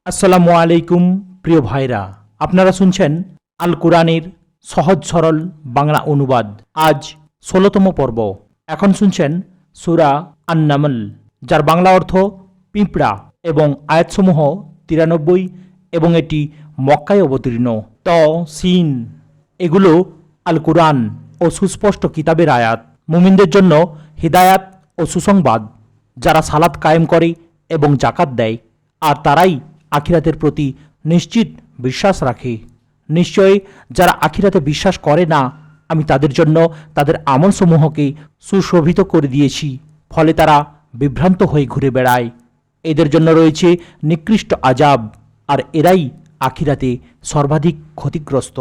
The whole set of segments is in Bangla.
আসসালামু আলাইকুম প্রিয় ভাইরা, আপনারা শুনছেন আল কোরআনের সহজ সরল বাংলা অনুবাদ। আজ ১৬তম পর্ব। এখন শুনছেন সূরা আন-নামল, যার বাংলা অর্থ পিঁপড়া, এবং আয়াতসমূহ ৯৩, এবং এটি মক্কায় অবতীর্ণ। ত সিন, এগুলো আল কোরআন ও সুস্পষ্ট কিতাবের আয়াত, মুমিনদের জন্য হিদায়াত ও সুসংবাদ, যারা সালাত কায়েম করে এবং জাকাত দেয়, আর তারাই আখিরাতের প্রতি নিশ্চিত বিশ্বাস রাখে। নিশ্চয়ই যারা আখিরাতে বিশ্বাস করে না, আমি তাদের জন্য তাদের আমলসমূহকে সুশোভিত করে দিয়েছি, ফলে তারা বিভ্রান্ত হয়ে ঘুরে বেড়ায়। এদের জন্য রয়েছে নিকৃষ্ট আযাব, আর এরাই আখিরাতে সর্বাধিক ক্ষতিগ্রস্ত।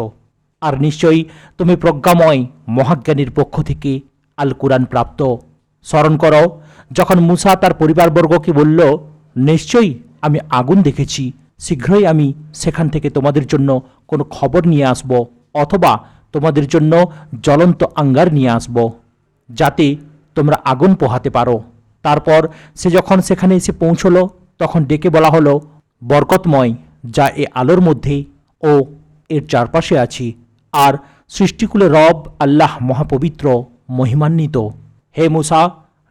আর নিশ্চয়ই তুমি প্রজ্ঞাময় মহাজ্ঞানীর পক্ষ থেকে আল কুরআন প্রাপ্ত। স্মরণ করো, যখন মূসা তার পরিবারবর্গকে বলল, নিশ্চয়ই আমি আগুন দেখেছি, শীঘ্রই আমি সেখান থেকে তোমাদের জন্য কোনো খবর নিয়ে আসব, অথবা তোমাদের জন্য জ্বলন্ত আঙ্গার নিয়ে আসব, যাতে তোমরা আগুন পোহাতে পারো। তারপর সে যখন সেখানে এসে পৌঁছল, তখন ডেকে বলা হলো, বরকতময় যা এ আলোর মধ্যে ও এর চারপাশে আছি, আর সৃষ্টিকুলে রব আল্লাহ মহাপবিত্র মহিমান্বিত। হে মূসা,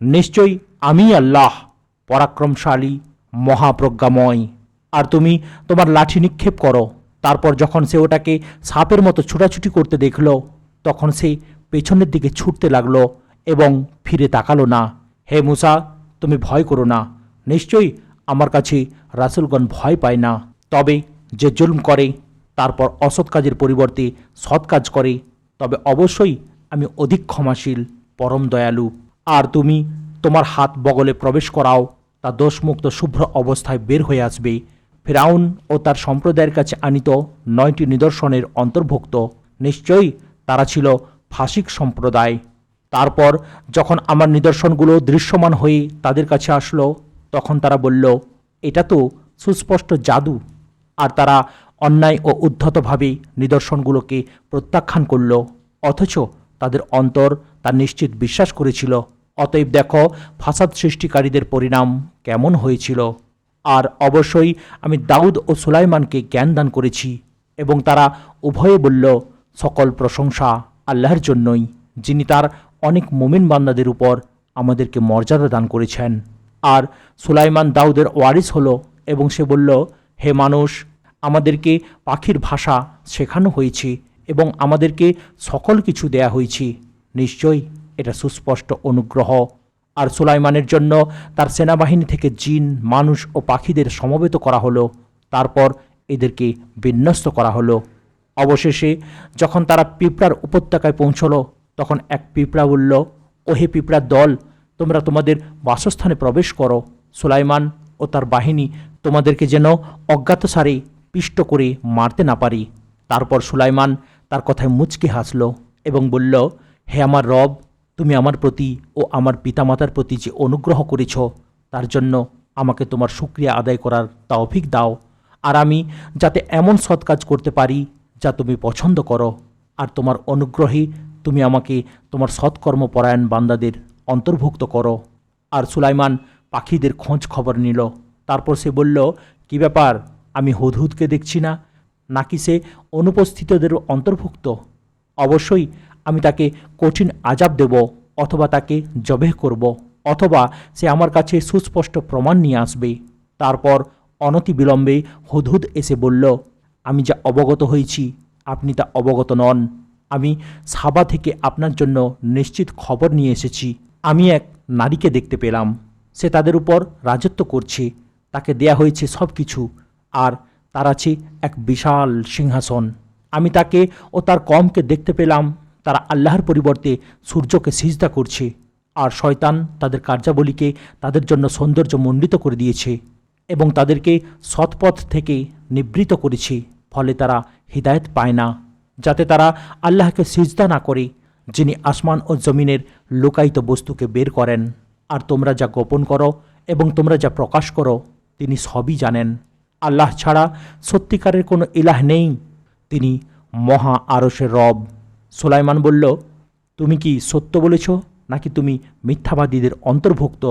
নিশ্চয়ই আমি আল্লাহ পরাক্রমশালী মহাপ্রজ্ঞাময়। আর তুমি তোমার লাঠি নিক্ষেপ করো। তারপর যখন সে ওটাকে সাপের মতো ছুটাছুটি করতে দেখল, তখন সে পেছনের দিকে ছুটতে লাগলো এবং ফিরে তাকালো না। হে মূসা, তুমি ভয় করো না, নিশ্চয়ই আমার কাছে রাসূলগণ ভয় পায় না। তবে যে জুলম করে, তারপর অসৎ কাজের পরিবর্তে সৎ কাজ করে, তবে অবশ্যই আমি অধিক ক্ষমাশীল, পরম দয়ালু। আর তুমি তোমার হাত বগলে প্রবেশ করাও, তা দোষমুক্ত শুভ্র অবস্থায় বের হয়ে আসবে। ফিরআউন ও তার সম্প্রদায়ের কাছে আনিত ৯টি নিদর্শনের অন্তর্ভুক্ত। নিশ্চয়ই তারা ছিল ফাসিক সম্প্রদায়। তারপর যখন আমার নিদর্শনগুলো দৃশ্যমান হয়ে তাদের কাছে আসলো, তখন তারা বলল, এটা তো সুস্পষ্ট জাদু। আর তারা অন্যায় ও উদ্ধতভাবে নিদর্শনগুলোকে প্রত্যাখ্যান করল, অথচ তাদের অন্তর তার নিশ্চিত বিশ্বাস করেছিল। অতএব দেখো ফাসাদ সৃষ্টিকারীদের পরিণাম কেমন হয়েছিল। আর অবশ্যই আমি দাউদ ও সুলাইমানকে জ্ঞান দান করেছি, এবং তারা উভয়ে বলল, সকল প্রশংসা আল্লাহর জন্যই, যিনি তার অনেক মুমিন বান্দাদের উপর আমাদেরকে মর্যাদা দান করেছেন। আর সুলাইমান দাউদের ওয়ারিস হলো, এবং সে বলল, হে মানুষ, আমাদেরকে পাখির ভাষা শেখানো হয়েছে, এবং আমাদেরকে সকল কিছু দেয়া হয়েছে। নিশ্চয়ই এটা সুস্পষ্ট অনুগ্রহ। আর সুলাইমানের জন্য তার সেনাবাহিনী থেকে জিন, মানুষ ও পাখিদের সমবেত করা হলো, তারপর এদেরকে বিন্যস্ত করা হলো। অবশেষে যখন তারা পিঁপড়ার উপত্যকায় পৌঁছল, তখন এক পিঁপড়া বলল, ওহে পিঁপড়ার দল, তোমরা তোমাদের বাসস্থানে প্রবেশ করো। সুলাইমান ও তার বাহিনী তোমাদেরকে যেন অজ্ঞাতসারে পিষ্ট করে মারতে না পারি। তারপর সুলাইমান তার কথায় মুচকি হাসল এবং বলল, হে আমার রব, তুমি আমার প্রতি ও আমার পিতামাতার প্রতি যে অনুগ্রহ করেছ, তার জন্য আমাকে তোমার শুকরিয়া আদায় করার তৌফিক দাও, আর আমি যাতে এমন সৎ কাজ করতে পারি যা তুমি পছন্দ করো, আর তোমার অনুগ্রহে তুমি আমাকে তোমার সৎকর্মপরায়ণ বান্দাদের অন্তর্ভুক্ত করো। আর সুলাইমান পাখিদের খোঁজ খবর নিল। তারপর সে বলল, কি ব্যাপার, আমি হুদহুদকে দেখছি না, নাকি সে অনুপস্থিতদের অন্তর্ভুক্ত? অবশ্যই আমি তাকে কঠিন আযাব দেব, অথবা তাকে জবেহ করব, অথবা সে আমার কাছে সুস্পষ্ট প্রমাণ নিয়ে আসবে। তারপর অনতিবিলম্বে হুদহুদ এসে বলল, আমি যা অবগত হয়েছি আপনি তা অবগত নন। আমি সাবা থেকে আপনার জন্য নিশ্চিত খবর নিয়ে এসেছি। আমি এক নারীকে দেখতে পেলাম, সে তাদের উপর রাজত্ব করছে, তাকে দেয়া হয়েছে সব কিছু, আর তার আছে এক বিশাল সিংহাসন। আমি তাকে ও তার কওমকে দেখতে পেলাম, তারা আল্লাহর পরিবর্তে সূর্যকে সিজদা করছে, আর শয়তান তাদের কার্যাবলীকে তাদের জন্য সৌন্দর্য মণ্ডিত করে দিয়েছে, এবং তাদেরকে সৎপথ থেকে নিবৃত করেছে, ফলে তারা হিদায়াত পায় না, যাতে তারা আল্লাহকে সিজদা না করে, যিনি আসমান ও জমিনের লুকায়িত বস্তুকে বের করেন। আর তোমরা যা গোপন করো এবং তোমরা যা প্রকাশ করো, তিনি সবই জানেন। আল্লাহ ছাড়া সত্যিকারের কোনো ইলাহ নেই, তিনি মহা আরশের রব। সুলাইমান বলল, তুমি কি সত্য বলেছ, নাকি তুমি মিথ্যাবাদীদের অন্তর্ভুক্ত?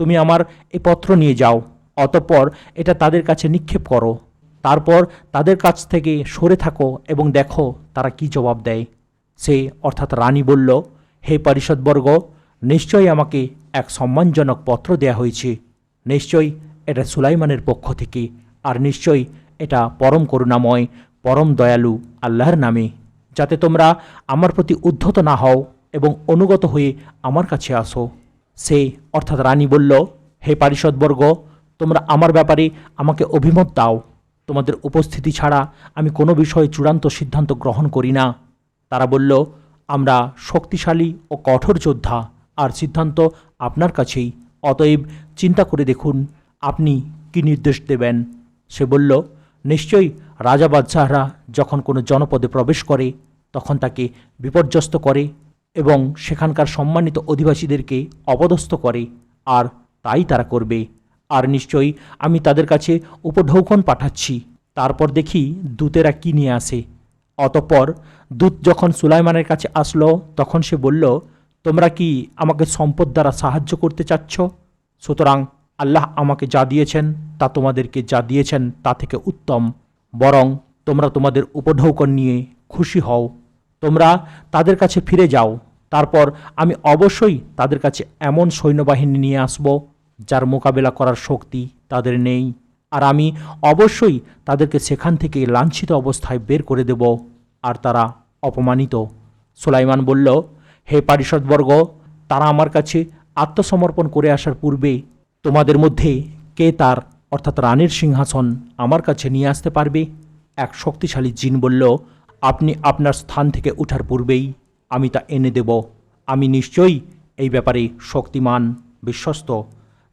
তুমি আমার এ পত্র নিয়ে যাও, অতঃপর এটা তাদের কাছে নিক্ষেপ করো। তারপর তাদের কাছ থেকে সরে থাকো এবং দেখো তারা কি জবাব দেয়। সে অর্থাৎ রানী বলল, হে পরিষদবর্গ, নিশ্চয়ই আমাকে এক সম্মানজনক পত্র দেয়া হয়েছে। নিশ্চয়ই এটা সুলাইমানের পক্ষ থেকে, আর নিশ্চয়ই এটা পরম করুণাময়, পরম দয়ালু আল্লাহর নামে, যাতে তোমরা আমার প্রতি উদ্ধত না হও এবং অনুগত হয়ে আমার কাছে আসো। সে অর্থাৎ রানী বলল, হে পারিষদবর্গ, তোমরা আমার ব্যাপারে আমাকে অভিমত দাও। তোমাদের উপস্থিতি ছাড়া আমি কোনো বিষয়ে চূড়ান্ত সিদ্ধান্ত গ্রহণ করি না। তারা বলল, আমরা শক্তিশালী ও কঠোর যোদ্ধা, আর সিদ্ধান্ত আপনার কাছেই। অতএব চিন্তা করে দেখুন আপনি কি নির্দেশ দেবেন। সে বলল, নিশ্চয়ই রাজা বাদশাহরা যখন কোনো জনপদে প্রবেশ করে তখন তাকে বিপর্যস্ত করে এবং সেখানকার সম্মানিত অধিবাসীদেরকে অপদস্থ করে, আর তাই তারা করবে। আর নিশ্চয়ই আমি তাদের কাছে উপঢৌকন পাঠাচ্ছি, তারপর দেখি দূতেরা কি নিয়ে আসে। অতঃপর দূত যখন সুলাইমানের কাছে আসলো তখন সে বলল, তোমরা কি আমাকে সম্পদ দ্বারা সাহায্য করতে চাচ্ছ? সুতরাং আল্লাহ আমাকে যা দিয়েছেন তা তোমাদেরকে যা দিয়েছেন তা থেকে উত্তম। বরং তোমরা তোমাদের উপঢৌকন নিয়ে খুশি হও। তোমরা তাদের কাছে ফিরে যাও, তারপর আমি অবশ্যই তাদের কাছে এমন সৈন্যবাহিনী নিয়ে আসব যার মোকাবেলা করার শক্তি তাদের নেই, আর আমি অবশ্যই তাদেরকে সেখান থেকে লাঞ্ছিত অবস্থায় বের করে দেব, আর তারা অপমানিত। সুলাইমান বলল, হে পারিষদবর্গ, তারা আমার কাছে আত্মসমর্পণ করে আসার পূর্বে তোমাদের মধ্যে কে তার অর্থাৎ রানীর সিংহাসন আমার কাছে নিয়ে আসতে পারবে? এক শক্তিশালী জিন বলল, আপনি আপনার স্থান থেকে ওঠার পূর্বেই আমি তা এনে দেব। আমি নিশ্চয়ই এই ব্যাপারে শক্তিমান, বিশ্বস্ত।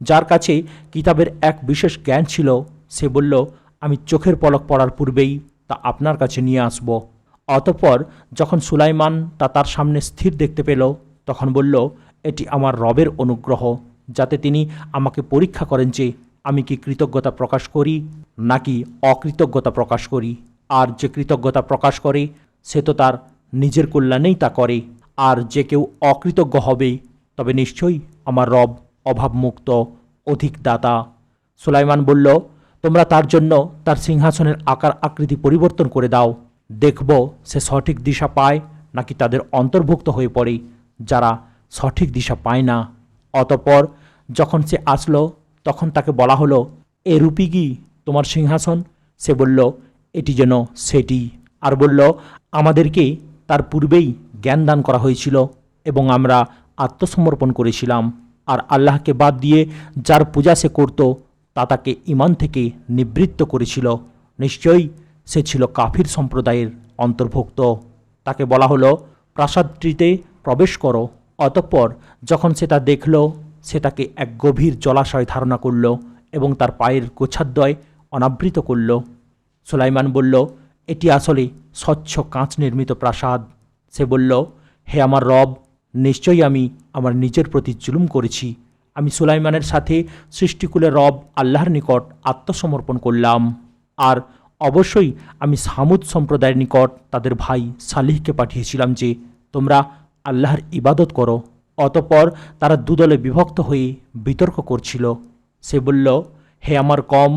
যার কাছে কিতাবের এক বিশেষ জ্ঞান ছিল সে বলল, আমি চোখের পলক পড়ার পূর্বেই তা আপনার কাছে নিয়ে আসব। অতঃপর যখন সুলাইমান তা তার সামনে স্থির দেখতে পেল তখন বলল, এটি আমার রবের অনুগ্রহ, যাতে তিনি আমাকে পরীক্ষা করেন যে আমি কি কৃতজ্ঞতা প্রকাশ করি নাকি অকৃতজ্ঞতা প্রকাশ করি। আর যে কৃতজ্ঞতা প্রকাশ করে সে তো তার নিজের কল্যাণেই তা করে, আর যে কেউ অকৃতজ্ঞ হবে তবে নিশ্চয়ই আমার রব অভাবমুক্ত, অধিক দাতা। সুলাইমান বলল, তোমরা তার জন্য তার সিংহাসনের আকার আকৃতি পরিবর্তন করে দাও। দেখব সে সঠিক দিশা পায় নাকি তাদের অন্তর্ভুক্ত হয়ে পড়ে যারা সঠিক দিশা পায় না। অতঃপর যখন সে আসলো তখন তাকে বলা হলো, এ রূপী কি তোমার সিংহাসন? সে বলল, এটি যেন সেটি, আর বলল, আমাদেরকে তার পূর্বেই জ্ঞান দান করা হয়েছিল এবং আমরা আত্মসমর্পণ করেছিলাম, আর আল্লাহকে বাদ দিয়ে যার পূজা সে করত তা তাকে ঈমান থেকে নিবৃত্ত করেছিল। নিশ্চয়ই সে ছিল কাফির সম্প্রদায়ের অন্তর্ভুক্ত। তাকে বলা হলো, প্রাসাদটিতে প্রবেশ করো। অতঃপর যখন সে তা দেখল সে তাকে এক গভীর জলাশয় ধারণা করল এবং তার পায়ের গোছাদ্বয় অনাবৃত করল। সুলাইমান বলল, এটি আসলে স্বচ্ছ কাঁচ নির্মিত প্রাসাদ। সে বলল, হে আমার রব, নিশ্চয়ই আমি আমার নিজের প্রতি জুলুম করেছি। আমি সুলাইমানের সাথে সৃষ্টিকুলের রব আল্লাহর নিকট আত্মসমর্পণ করলাম, আর অবশ্যই আমি সামুদ সম্প্রদায়ের নিকট তাদের ভাই সালিহকে পাঠিয়েছিলাম যে তোমরা আল্লাহর ইবাদত করো। অতঃপর তারা দুদলে বিভক্ত হয়ে বিতর্ক করছিল। সে বলল, হে আমার কম,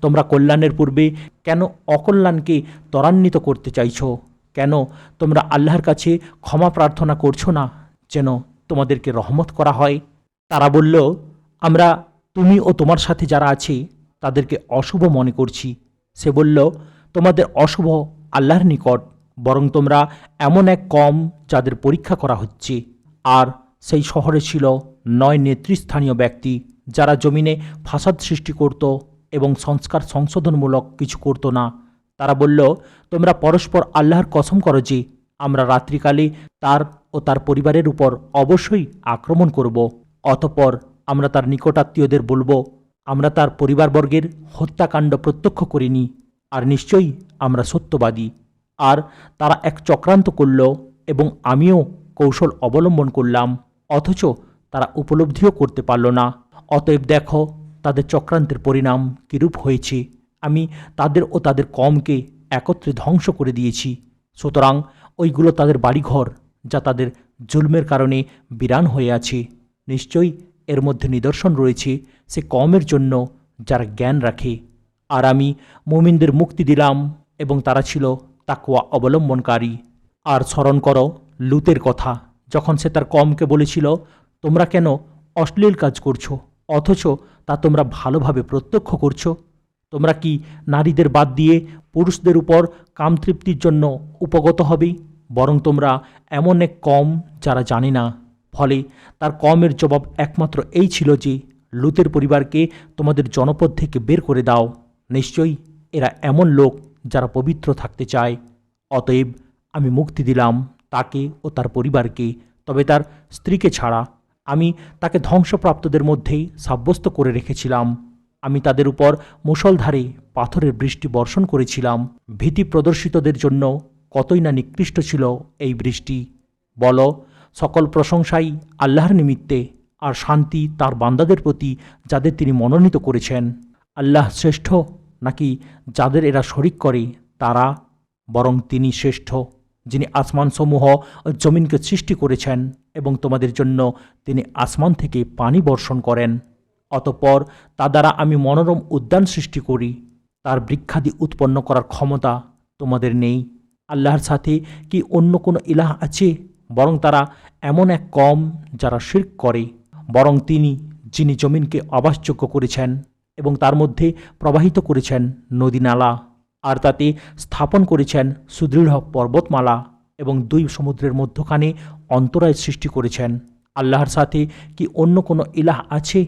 তোমরা কল্যাণের পূর্বে কেন অকল্যাণকে ত্বরান্বিত করতে চাইছ? কেন তোমরা আল্লাহর কাছে ক্ষমা প্রার্থনা করছো না যেন তোমাদেরকে রহমত করা হয়? তারা বলল, আমরা তুমি ও তোমার সাথে যারা আছে তাদেরকে অশুভ মনে করছি। সে বলল, তোমাদের অশুভ আল্লাহর নিকট, বরং তোমরা এমন এক কম যাদের পরীক্ষা করা হচ্ছে। আর সেই শহরে ছিল 9 নেতৃস্থানীয় ব্যক্তি যারা জমিনে ফাসাদ সৃষ্টি করত এবং সংস্কার সংশোধনমূলক কিছু করত না। তারা বলল, তোমরা পরস্পর আল্লাহর কসম করো যে আমরা রাত্রিকালে তার ও তার পরিবারের উপর অবশ্যই আক্রমণ করব। অতঃপর আমরা তার নিকটাত্মীয়দের বলবো, আমরা তার পরিবারবর্গের হত্যাকাণ্ড প্রত্যক্ষ করিনি, আর নিশ্চয়ই আমরা সত্যবাদী। আর তারা এক চক্রান্ত করল এবং আমিও কৌশল অবলম্বন করলাম, অথচ তারা উপলব্ধিও করতে পারল না। অতএব দেখো তাদের চক্রান্তের পরিণাম কিরূপ হয়েছে। আমি তাদের ও তাদের কমকে একত্রে ধ্বংস করে দিয়েছি। সুতরাং ওইগুলো তাদের বাড়িঘর যা তাদের জুলমের কারণে বিরান হয়ে আছে। নিশ্চয়ই এর মধ্যে নিদর্শন রয়েছে সে কমের জন্য যারা জ্ঞান রাখে। আর আমি মুমিনদের মুক্তি দিলাম এবং তারা ছিল তাকওয়া অবলম্বনকারী। আর স্মরণ করো লুতের কথা, যখন সে তার কওমকে বলেছিল, তোমরা কেন অশ্লীল কাজ করছো, অথচ তা তোমরা ভালোভাবে প্রত্যক্ষ করছো। তোমরা কি নারীদের বাদ দিয়ে পুরুষদের উপর কামতৃপ্তির জন্য উপগত হবে? বরং তোমরা এমন এক কওম যারা জানে না। ফলে তার কওমের জবাব একমাত্র এই ছিল যে, লুতের পরিবারকে তোমাদের জনপদ থেকে বের করে দাও। নিশ্চয়ই এরা এমন লোক যারা পবিত্র থাকতে চায়। অতএব আমি মুক্তি দিলাম তাকে ও তার পরিবারকে, তবে তার স্ত্রীকে ছাড়া। আমি তাকে ধ্বংসপ্রাপ্তদের মধ্যেই সাব্যস্ত করে রেখেছিলাম। আমি তাদের উপর মুষলধারে পাথরের বৃষ্টি বর্ষণ করেছিলাম। ভীতি প্রদর্শিতদের জন্য কতই না নিকৃষ্ট ছিল এই বৃষ্টি। বলো, সকল প্রশংসাই আল্লাহর নিমিত্তে, আর শান্তি তার বান্দাদের প্রতি যাদের তিনি মনোনীত করেছেন। আল্লাহ শ্রেষ্ঠ নাকি যাদের এরা শরিক করে তারা? বরং তিনি শ্রেষ্ঠ, যিনি আসমানসমূহ ও জমিনকে সৃষ্টি করেছেন এবং তোমাদের জন্য তিনি আসমান থেকে পানি বর্ষণ করেন। অতঃপর তা দ্বারা আমি মনোরম উদ্যান সৃষ্টি করি। তার বৃক্ষাদি উৎপন্ন করার ক্ষমতা তোমাদের নেই। আল্লাহর সাথে কি অন্য কোনো ইলাহ আছে? বরং তারা এমন এক কওম যারা শিরক করে। বরং তিনি, যিনি জমিনকে আবাসযোগ্য করেছেন এবং তার মধ্যে প্রবাহিত করেছেন নদী নালা, আর তাতে স্থাপন করেছেন সুদৃঢ় পর্বতমালা এবং দুই সমুদ্রের মধ্যখানে অন্তরায় সৃষ্টি করেছেন। আল্লাহর সাথে কি অন্য কোনো ইলাহ আছে?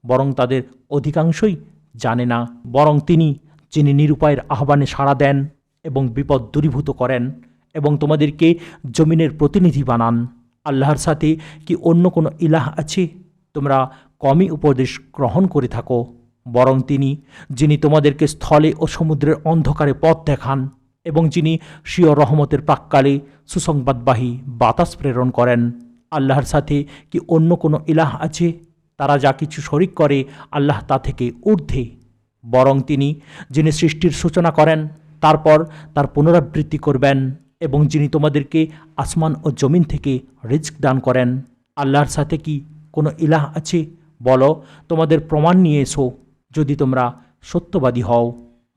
বরং তাদের অধিকাংশই জানে না। বরং তিনি, যিনি নিরুপায়ের আহ্বানে সাড়া দেন এবং বিপদ দূরীভূত করেন এবং তোমাদেরকে জমিনের প্রতিনিধি বানান। আল্লাহর সাথে কি অন্য কোনো ইলাহ আছে? তোমরা কমই উপদেশ গ্রহণ করে থাকো। বরং তিনি, যিনি তোমাদেরকে স্থলে ও সমুদ্রের অন্ধকারে পথ দেখান এবং যিনি স্বীয় রহমতের প্রাক্কালে সুসংবাদবাহী বাতাস প্রেরণ করেন। আল্লাহর সাথে কি অন্য কোনো ইলাহ আছে? তারা যা কিছু শরিক করে আল্লাহ তা থেকে ঊর্ধ্বে। বরং তিনি, যিনি সৃষ্টির সূচনা করেন, তারপর তার পুনরাবৃত্তি করবেন এবং যিনি তোমাদেরকে আসমান ও জমিন থেকে রিজক দান করেন। আল্লাহর সাথে কি কোনো ইলাহ আছে? বলো, তোমাদের প্রমাণ নিয়ে এসো যদি তোমরা সত্যবাদী হও।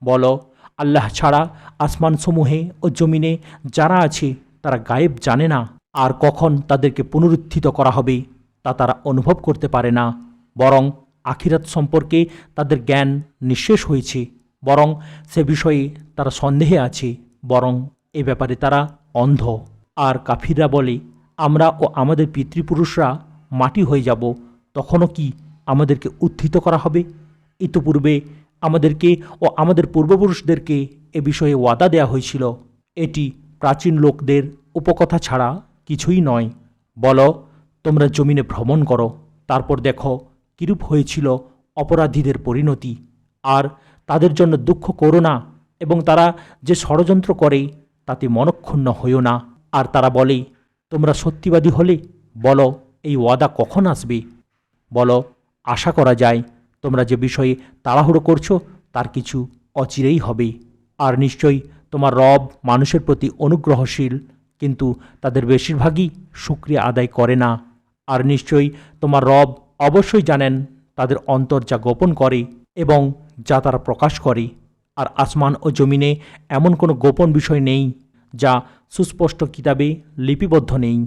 বলো, আল্লাহ ছাড়া আসমানসমূহে ও জমিনে যারা আছে তারা গায়েব জানে না, আর কখন তাদেরকে পুনরুত্থিত করা হবে তা তারা অনুভব করতে পারে না। বরং আখিরাত সম্পর্কে তাদের জ্ঞান নিঃশেষ হয়েছে। বরং সে বিষয়ে তারা সন্দেহে আছে। বরং এ ব্যাপারে তারা অন্ধ। আর কাফিররা বলে, আমরা ও আমাদের পিতৃপুরুষরা মাটি হয়ে যাব, তখনও কি আমাদেরকে উত্থিত করা হবে? ইতোপূর্বে আমাদেরকে ও আমাদের পূর্বপুরুষদেরকে এ বিষয়ে ওয়াদা দেয়া হয়েছিল। এটি প্রাচীন লোকদের উপকথা ছাড়া কিছুই নয়। বলো, তোমরা জমিনে ভ্রমণ করো, তারপর দেখো কিরূপ হয়েছিল অপরাধীদের পরিণতি। আর তাদের জন্য দুঃখ করো না, এবং তারা যে ষড়যন্ত্র করে তাতে মনক্ষুণ্ণ হইও না। আর তারা বলে, তোমরা সত্যিবাদী হলে বলো, এই ওয়াদা কখন আসবে? বলো, আশা করা যায় তোমরা যে বিষয়ে তাড়াহুড়ো করছো তার কিছু অচিরেই হবে। আর নিশ্চয়ই তোমার রব মানুষের প্রতি অনুগ্রহশীল, কিন্তু তাদের বেশিরভাগই শুকরিয়া আদায় করে না। আর নিশ্চয়ই তোমার রব অবশ্যই জানেন তাদের অন্তর যা গোপন করে এবং যা তারা প্রকাশ করে। আর আসমান ও জমিনে এমন কোনো গোপন বিষয় নেই যা সুস্পষ্ট কিতাবে লিপিবদ্ধ নেই।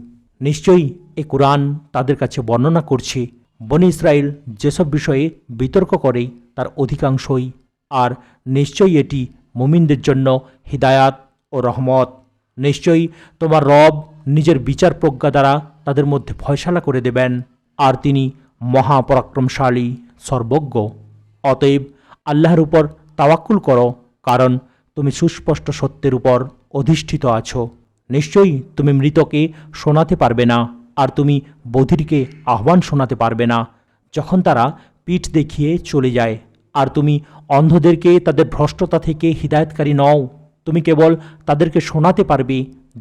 নিশ্চয়ই এ কুরআন তাদের কাছে বর্ণনা করছে বনী ইসরাইল যেসব বিষয়ে বিতর্ক করে তার অধিকাংশই। আর নিশ্চয়ই এটি মুমিনদের জন্য হিদায়াত ও রহমত। নিশ্চয়ই তোমার রব নিজের বিচার প্রজ্ঞা দ্বারা তাদের মধ্যে ফয়সালা করে দেবেন, আর তিনি মহাপরাক্রমশালী, সর্বজ্ঞ। অতএব আল্লাহর উপর তাওয়াক্কুল করো, কারণ তুমি সুস্পষ্ট সত্যের উপর অধিষ্ঠিত আছো। নিশ্চয়ই তুমি মৃতকে শোনাতে পারবে না, আর তুমি বধিরকে আহ্বান শোনাতে পারবে না যখন তারা পিঠ দেখিয়ে চলে যায়। আর তুমি অন্ধদেরকে তাদের ভ্রষ্টতা থেকে হিদায়তকারী নও। তুমি কেবল তাদেরকে শোনাতে পারবে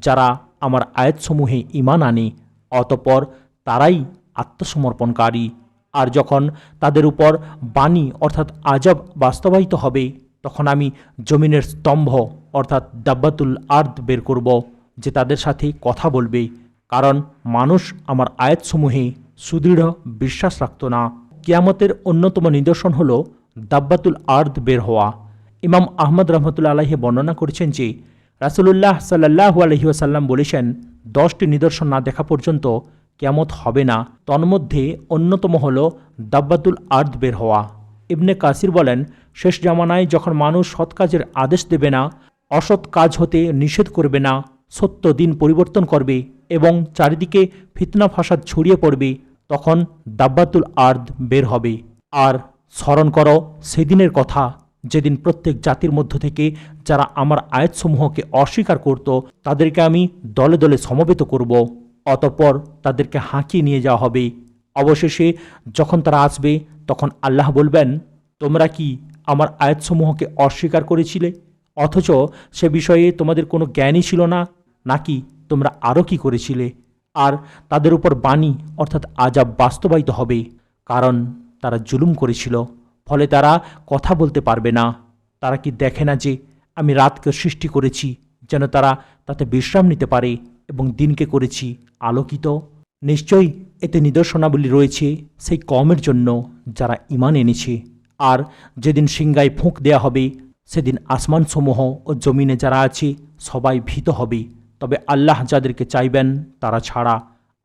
যারা আমার আয়াতসমূহে ঈমান আনে, অতঃপর তারাই আত্মসমর্পণকারী। আর যখন তাদের উপর বাণী অর্থাৎ আযাব বাস্তবায়িত হবে, তখন আমি জমিনের স্তম্ভ অর্থাৎ দাব্বাতুল আর্দ বের করব, যে তাদের সাথে কথা বলবে, কারণ মানুষ আমার আয়াতসমূহে সুদৃঢ় বিশ্বাস রাখত না। কিয়ামতের অন্যতম নিদর্শন হল দাব্বাতুল আর্দ বের হওয়া। ইমাম আহমদ রহমতুল্লা আলাহি বর্ণনা করেছেন যে রাসূলুল্লাহ সাল্লাল্লাহু আলাইহি ওয়াসাল্লাম বলেছেন, 10টি নিদর্শন না দেখা পর্যন্ত কিয়ামত হবে না। তন্মধ্যে অন্যতম হল দাব্বাতুল আর্দ বের হওয়া। ইবনে কাসির বলেন, শেষ জামানায় যখন মানুষ সৎ কাজের আদেশ দেবে না, অসৎ কাজ হতে নিষেধ করবে না, সত্য দিন পরিবর্তন করবে এবং চারিদিকে ফিতনা ফাসাদ ছড়িয়ে পড়বে, তখন দাব্বাতুল আর্দ বের হবে। আর স্মরণ করো সেদিনের কথা, যেদিন প্রত্যেক জাতির মধ্য থেকে যারা আমার আয়াতসমূহকে অস্বীকার করত তাদেরকে আমি দলে দলে সমবেত করব। অতঃপর তাদেরকে হাঁকিয়ে নিয়ে যাওয়া হবে। অবশেষে যখন তারা আসবে তখন আল্লাহ বলবেন, তোমরা কি আমার আয়াতসমূহকে অস্বীকার করেছিলে, অথচ সে বিষয়ে তোমাদের কোনো জ্ঞানই ছিল না, নাকি তোমরা আরও কি করেছিলে? আর তাদের উপর বাণী অর্থাৎ আযাব বাস্তবায়িত হবে, কারণ তারা জুলুম করেছিল, ফলে তারা কথা বলতে পারবে না। তারা কি দেখে না যে আমি রাতকে সৃষ্টি করেছি যেন তারা তাতে বিশ্রাম নিতে পারে এবং দিনকে করেছি আলোকিত? নিশ্চয়ই এতে নিদর্শনাবলী রয়েছে সেই কওমের জন্য যারা ঈমান এনেছে। আর যেদিন সিংগায় ফুঁক দেয়া হবে সেদিন আসমানসমূহ ও জমিনে যারা আছে সবাই ভীত হবে, তবে আল্লাহ যাদেরকে চাইবেন তারা ছাড়া,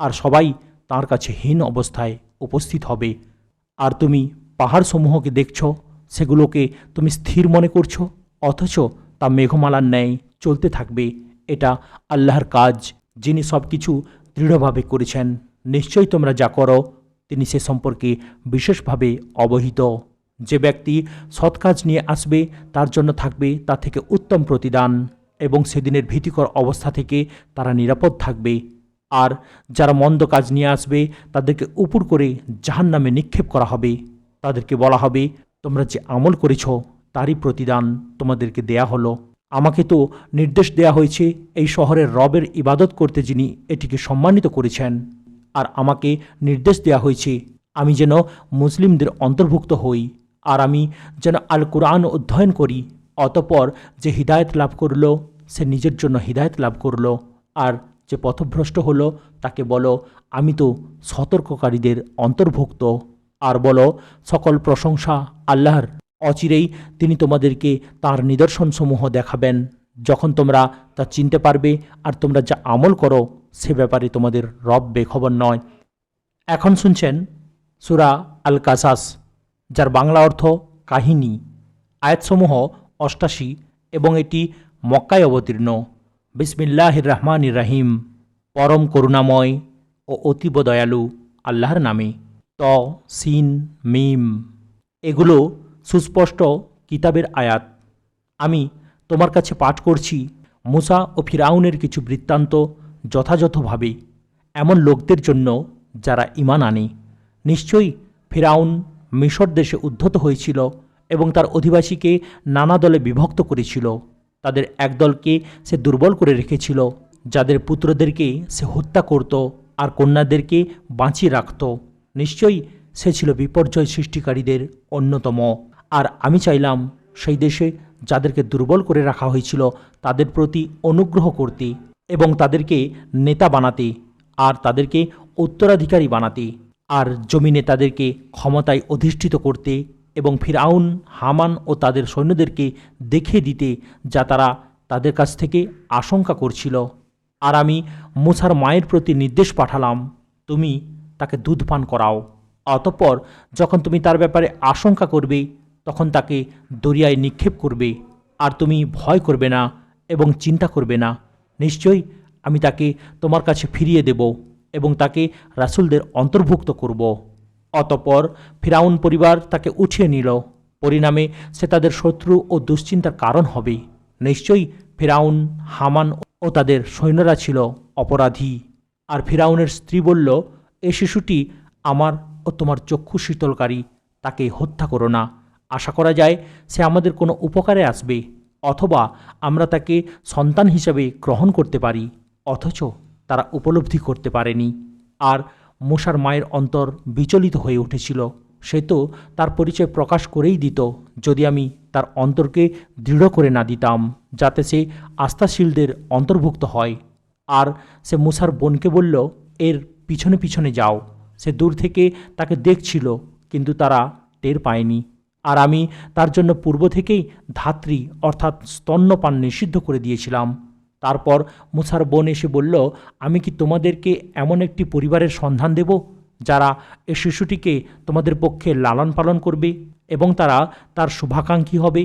আর সবাই তার কাছে হীন অবস্থায় উপস্থিত হবে। আর তুমি পাহাড়সমূহকে দেখছ, সেগুলোকে তুমি স্থির মনে করছো, অথচ তা মেঘমালার ন্যায় চলতে থাকবে। এটা আল্লাহর কাজ, যিনি সব কিছু দৃঢ়ভাবে করেছেন। নিশ্চয়ই তোমরা যা করো তিনি সে সম্পর্কে বিশেষভাবে অবহিত। যে ব্যক্তি সৎ কাজ নিয়ে আসবে তার জন্য থাকবে তা থেকে উত্তম প্রতিদান, এবং সেদিনের ভীতিকর অবস্থা থেকে তারা নিরাপদ থাকবে। আর যারা মন্দ কাজ নিয়ে আসবে তাদেরকে উপর করে জাহান্নামে নিক্ষেপ করা হবে। তাদেরকে বলা হবে, তোমরা যে আমল করেছ তারই প্রতিদান তোমাদেরকে দেয়া হলো। আমাকে তো নির্দেশ দেয়া হয়েছে এই শহরের রবের ইবাদত করতে, যিনি এটিকে সম্মানিত করেছেন। আর আমাকে নির্দেশ দেয়া হয়েছে আমি যেন মুসলিমদের অন্তর্ভুক্ত হই, আর আমি যেন আল কুরআন অধ্যয়ন করি। অতঃপর যে হিদায়ত লাভ করল সে নিজের জন্য হিদায়ত লাভ করল, আর যে পথভ্রষ্ট হলো তাকে বলো আমি তো সতর্ককারীদের অন্তর্ভুক্ত। আর বলো সকল প্রশংসা আল্লাহর, অচিরেই তিনি তোমাদেরকে তাঁর নিদর্শনসমূহ দেখাবেন, যখন তোমরা তা চিনতে পারবে। আর তোমরা যা আমল করো সে ব্যাপারে তোমাদের রব বেখবর নয়। এখন শুনছেন সূরা আল কাসাস, যার বাংলা অর্থ কাহিনী। আয়াতসমূহ 88 এবং এটি মক্কায় অবতীর্ণ। বিসমিল্লাহির রহমানির রহিম। পরম করুণাময় ও অতীব দয়ালু আল্লাহর নামে। ত সিন মিম। এগুলো সুস্পষ্ট কিতাবের আয়াত। আমি তোমার কাছে পাঠ করছি মুসা ও ফিরআউনের কিছু বৃত্তান্ত, যথাযথভাবে এমন লোকদের জন্য যারা ঈমান আনে। নিশ্চয়ই ফিরআউন মিশর দেশে উদ্ধত হয়েছিল এবং তার অধিবাসীকে নানা দলে বিভক্ত করেছিল। তাদের একদলকে সে দুর্বল করে রেখেছিল, যাদের পুত্রদেরকে সে হত্যা করত আর কন্যাদেরকে বাঁচিয়ে রাখত। নিশ্চয়ই সে ছিল বিপর্যয় সৃষ্টিকারীদের অন্যতম। আর আমি চাইলাম সেই দেশে যাদেরকে দুর্বল করে রাখা হয়েছিল তাদের প্রতি অনুগ্রহ করতে এবং তাদেরকে নেতা বানাতে আর তাদেরকে উত্তরাধিকারী বানাতে, আর জমিনে তাদেরকে ক্ষমতায় অধিষ্ঠিত করতে এবং ফিরআউন, হামান ও তাদের সৈন্যদেরকে দেখিয়ে দিতে যা তারা তাদের কাছ থেকে আশঙ্কা করছিল। আর আমি মুসার মায়ের প্রতি নির্দেশ পাঠালাম, তুমি তাকে দুধ পান করাও। অতঃপর যখন তুমি তার ব্যাপারে আশঙ্কা করবে তখন তাকে দরিয়ায় নিক্ষেপ করবে, আর তুমি ভয় করবে না এবং চিন্তা করবে না। নিশ্চয়ই আমি তাকে তোমার কাছে ফিরিয়ে দেব এবং তাকে রাসূলদের অন্তর্ভুক্ত করব। অতঃপর ফিরআউন পরিবার তাকে উঠিয়ে নিল। পরিণামে সে তাদের শত্রু ও দুশ্চিন্তার কারণ হবে। নিশ্চয়ই ফিরআউন, হামান ও তাদের সৈন্যরা ছিল অপরাধী। আর ফিরআউনের স্ত্রী বলল, এ শিশুটি আমার ও তোমার চক্ষু শীতলকারী, তাকে হত্যা করো না। আশা করা যায় সে আমাদের কোনো উপকারে আসবে, অথবা আমরা তাকে সন্তান হিসেবে গ্রহণ করতে পারি। অথচ তারা উপলব্ধি করতে পারেনি। আর মুসার মায়ের অন্তর বিচলিত হয়ে উঠেছিল। সে তো তার পরিচয় প্রকাশ করেই দিত যদি আমি তার অন্তরকে দৃঢ় করে না দিতাম, যাতে সে আস্থাশীলদের অন্তর্ভুক্ত হয়। আর সে মুসার বোনকে বলল, এর পিছনে পিছনে যাও। সে দূর থেকে তাকে দেখছিল, কিন্তু তারা টের পায়নি। আর আমি তার জন্য পূর্ব থেকেই ধাত্রী অর্থাৎ স্তন্যপান নিষিদ্ধ করে দিয়েছিলাম। তারপর মুসার বোন এসে বলল, আমি কি তোমাদেরকে এমন একটি পরিবারের সন্ধান দেব যারা এ শিশুটিকে তোমাদের পক্ষে লালন পালন করবে এবং তারা তার শুভাকাঙ্ক্ষী হবে।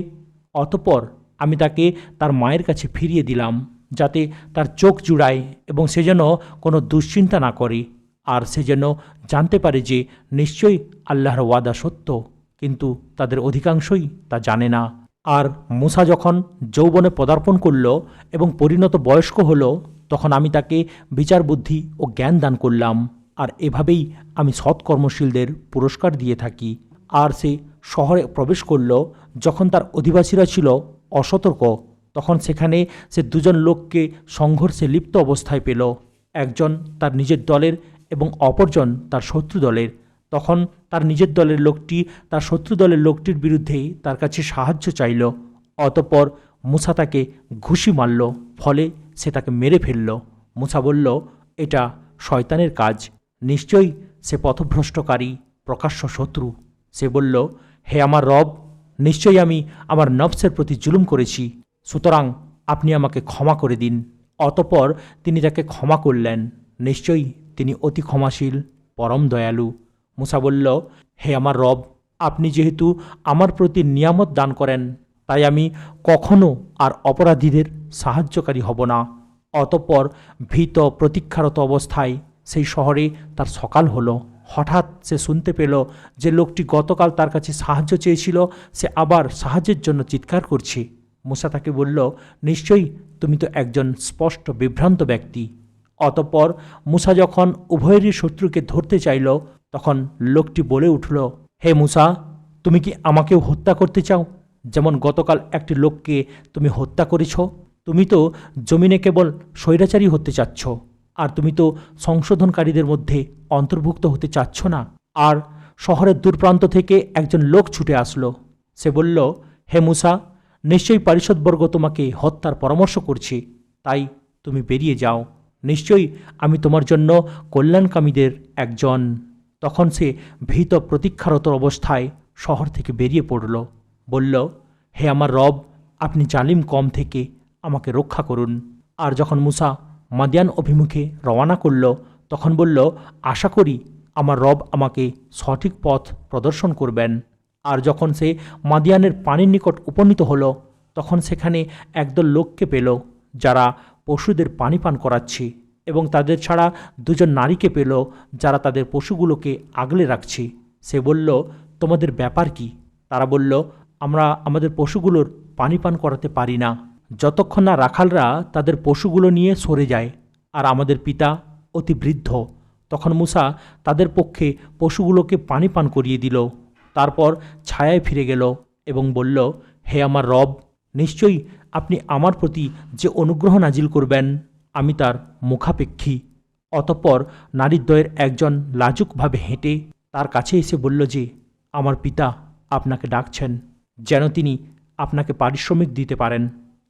অতঃপর আমি তাকে তার মায়ের কাছে ফিরিয়ে দিলাম, যাতে তার চোখ জুড়ায় এবং সে যেন কোনো দুশ্চিন্তা না করে, আর সে যেন জানতে পারে যে নিশ্চয়ই আল্লাহর ওয়াদা সত্য, কিন্তু তাদের অধিকাংশই তা জানে না। আর মুসা যখন যৌবনে পদার্পণ করল এবং পরিণত বয়স্ক হল, তখন আমি তাকে বিচার বুদ্ধি ও জ্ঞান দান করলাম, আর এভাবেই আমি সৎকর্মশীলদের পুরস্কার দিয়ে থাকি। আর সে শহরে প্রবেশ করল। যখন তার অধিবাসীরা ছিল অসতর্ক, তখন সেখানে সে দুজন লোককে সংঘর্ষে লিপ্ত অবস্থায় পেল, একজন তার নিজের দলের এবং অপরজন তার শত্রু দলের। তখন তার নিজের দলের লোকটি তার শত্রু দলের লোকটির বিরুদ্ধে তার কাছে সাহায্য চাইল। অতঃপর মুসা তাকে ঘুষি মারল, ফলে সে তাকে মেরে ফেলল। মুসা বলল, এটা শয়তানের কাজ, নিশ্চয়ই সে পথভ্রষ্টকারী, প্রকাশ্য শত্রু। সে বলল, হে আমার রব, নিশ্চয়ই আমি আমার নফসের প্রতি জুলুম করেছি, সুতরাং আপনি আমাকে ক্ষমা করে দিন। অতঃপর তিনি তাকে ক্ষমা করলেন, নিশ্চয়ই তিনি অতি ক্ষমাশীল, পরম দয়ালু। মুসা বলল, হে আমার রব, আপনি যেহেতু আমার প্রতি নিয়ামত দান করেন, তাই আমি কখনো আর অপরাধীদের সাহায্যকারী হব না। অতঃপর ভীত প্রতীক্ষারত অবস্থায় সেই শহরে তার সকাল হলো। হঠাৎ সে শুনতে পেল যে লোকটি গতকাল তার কাছে সাহায্য চেয়েছিল, সে আবার সাহায্যের জন্য চিৎকার করছে। মুসা তাকে বলল, নিশ্চয়ই তুমি তো একজন স্পষ্ট বিভ্রান্ত ব্যক্তি। অতঃপর মুসা যখন উভয়েরই শত্রুকে ধরতে চাইল, তখন লোকটি বলে উঠল, হে মুসা, তুমি কি আমাকেও হত্যা করতে চাও, যেমন গতকাল একটি লোককে তুমি হত্যা করেছ? তুমি তো জমিনে কেবল স্বৈরাচারী হতে চাচ্ছ, আর তুমি তো সংশোধনকারীদের মধ্যে অন্তর্ভুক্ত হতে চাচ্ছ না। আর শহরের দূরপ্রান্ত থেকে একজন লোক ছুটে আসলো। সে বলল, হে মুসা, নিশ্চয়ই পারিষদবর্গ তোমাকে হত্যার পরামর্শ করছে, তাই তুমি বেরিয়ে যাও, নিশ্চয়ই আমি তোমার জন্য কল্যাণকামীদের একজন। তখন সে ভীত প্রতীক্ষারত অবস্থায় শহর থেকে বেরিয়ে পড়ল, বলল, হে আমার রব, আপনি জালিম কম থেকে আমাকে রক্ষা করুন। আর যখন মুসা মাদিয়ান অভিমুখে রওনা করল, তখন বলল, আশা করি আমার রব আমাকে সঠিক পথ প্রদর্শন করবেন। আর যখন সে মাদিয়ানের পানির নিকট উপনীত হল, তখন সেখানে একদল লোককে পেল, যারা পশুদের পানি পান করাচ্ছে, এবং তাদের ছাড়া দুজন নারীকে পেল, যারা তাদের পশুগুলোকে আগলে রাখছে। সে বলল, তোমাদের ব্যাপার কি? তারা বলল, আমরা আমাদের পশুগুলোর পানি পান করাতে পারি না, যতক্ষণ না রাখালরা তাদের পশুগুলো নিয়ে সরে যায়, আর আমাদের পিতা অতি বৃদ্ধ। তখন মুসা তাদের পক্ষে পশুগুলোকে পানি পান করিয়ে দিল। তারপর ছায়ায় ফিরে গেল এবং বলল, হে আমার রব, নিশ্চয়ই আপনি আমার প্রতি যে অনুগ্রহ নাজিল করবেন, আমি তার মুখাপেক্ষী। অতঃপর নারীদ্বয়ের একজন লাজুকভাবে হেঁটে তার কাছে এসে বলল যে, আমার পিতা আপনাকে ডাকছেন, যেন তিনি আপনাকে পারিশ্রমিক দিতে পারেন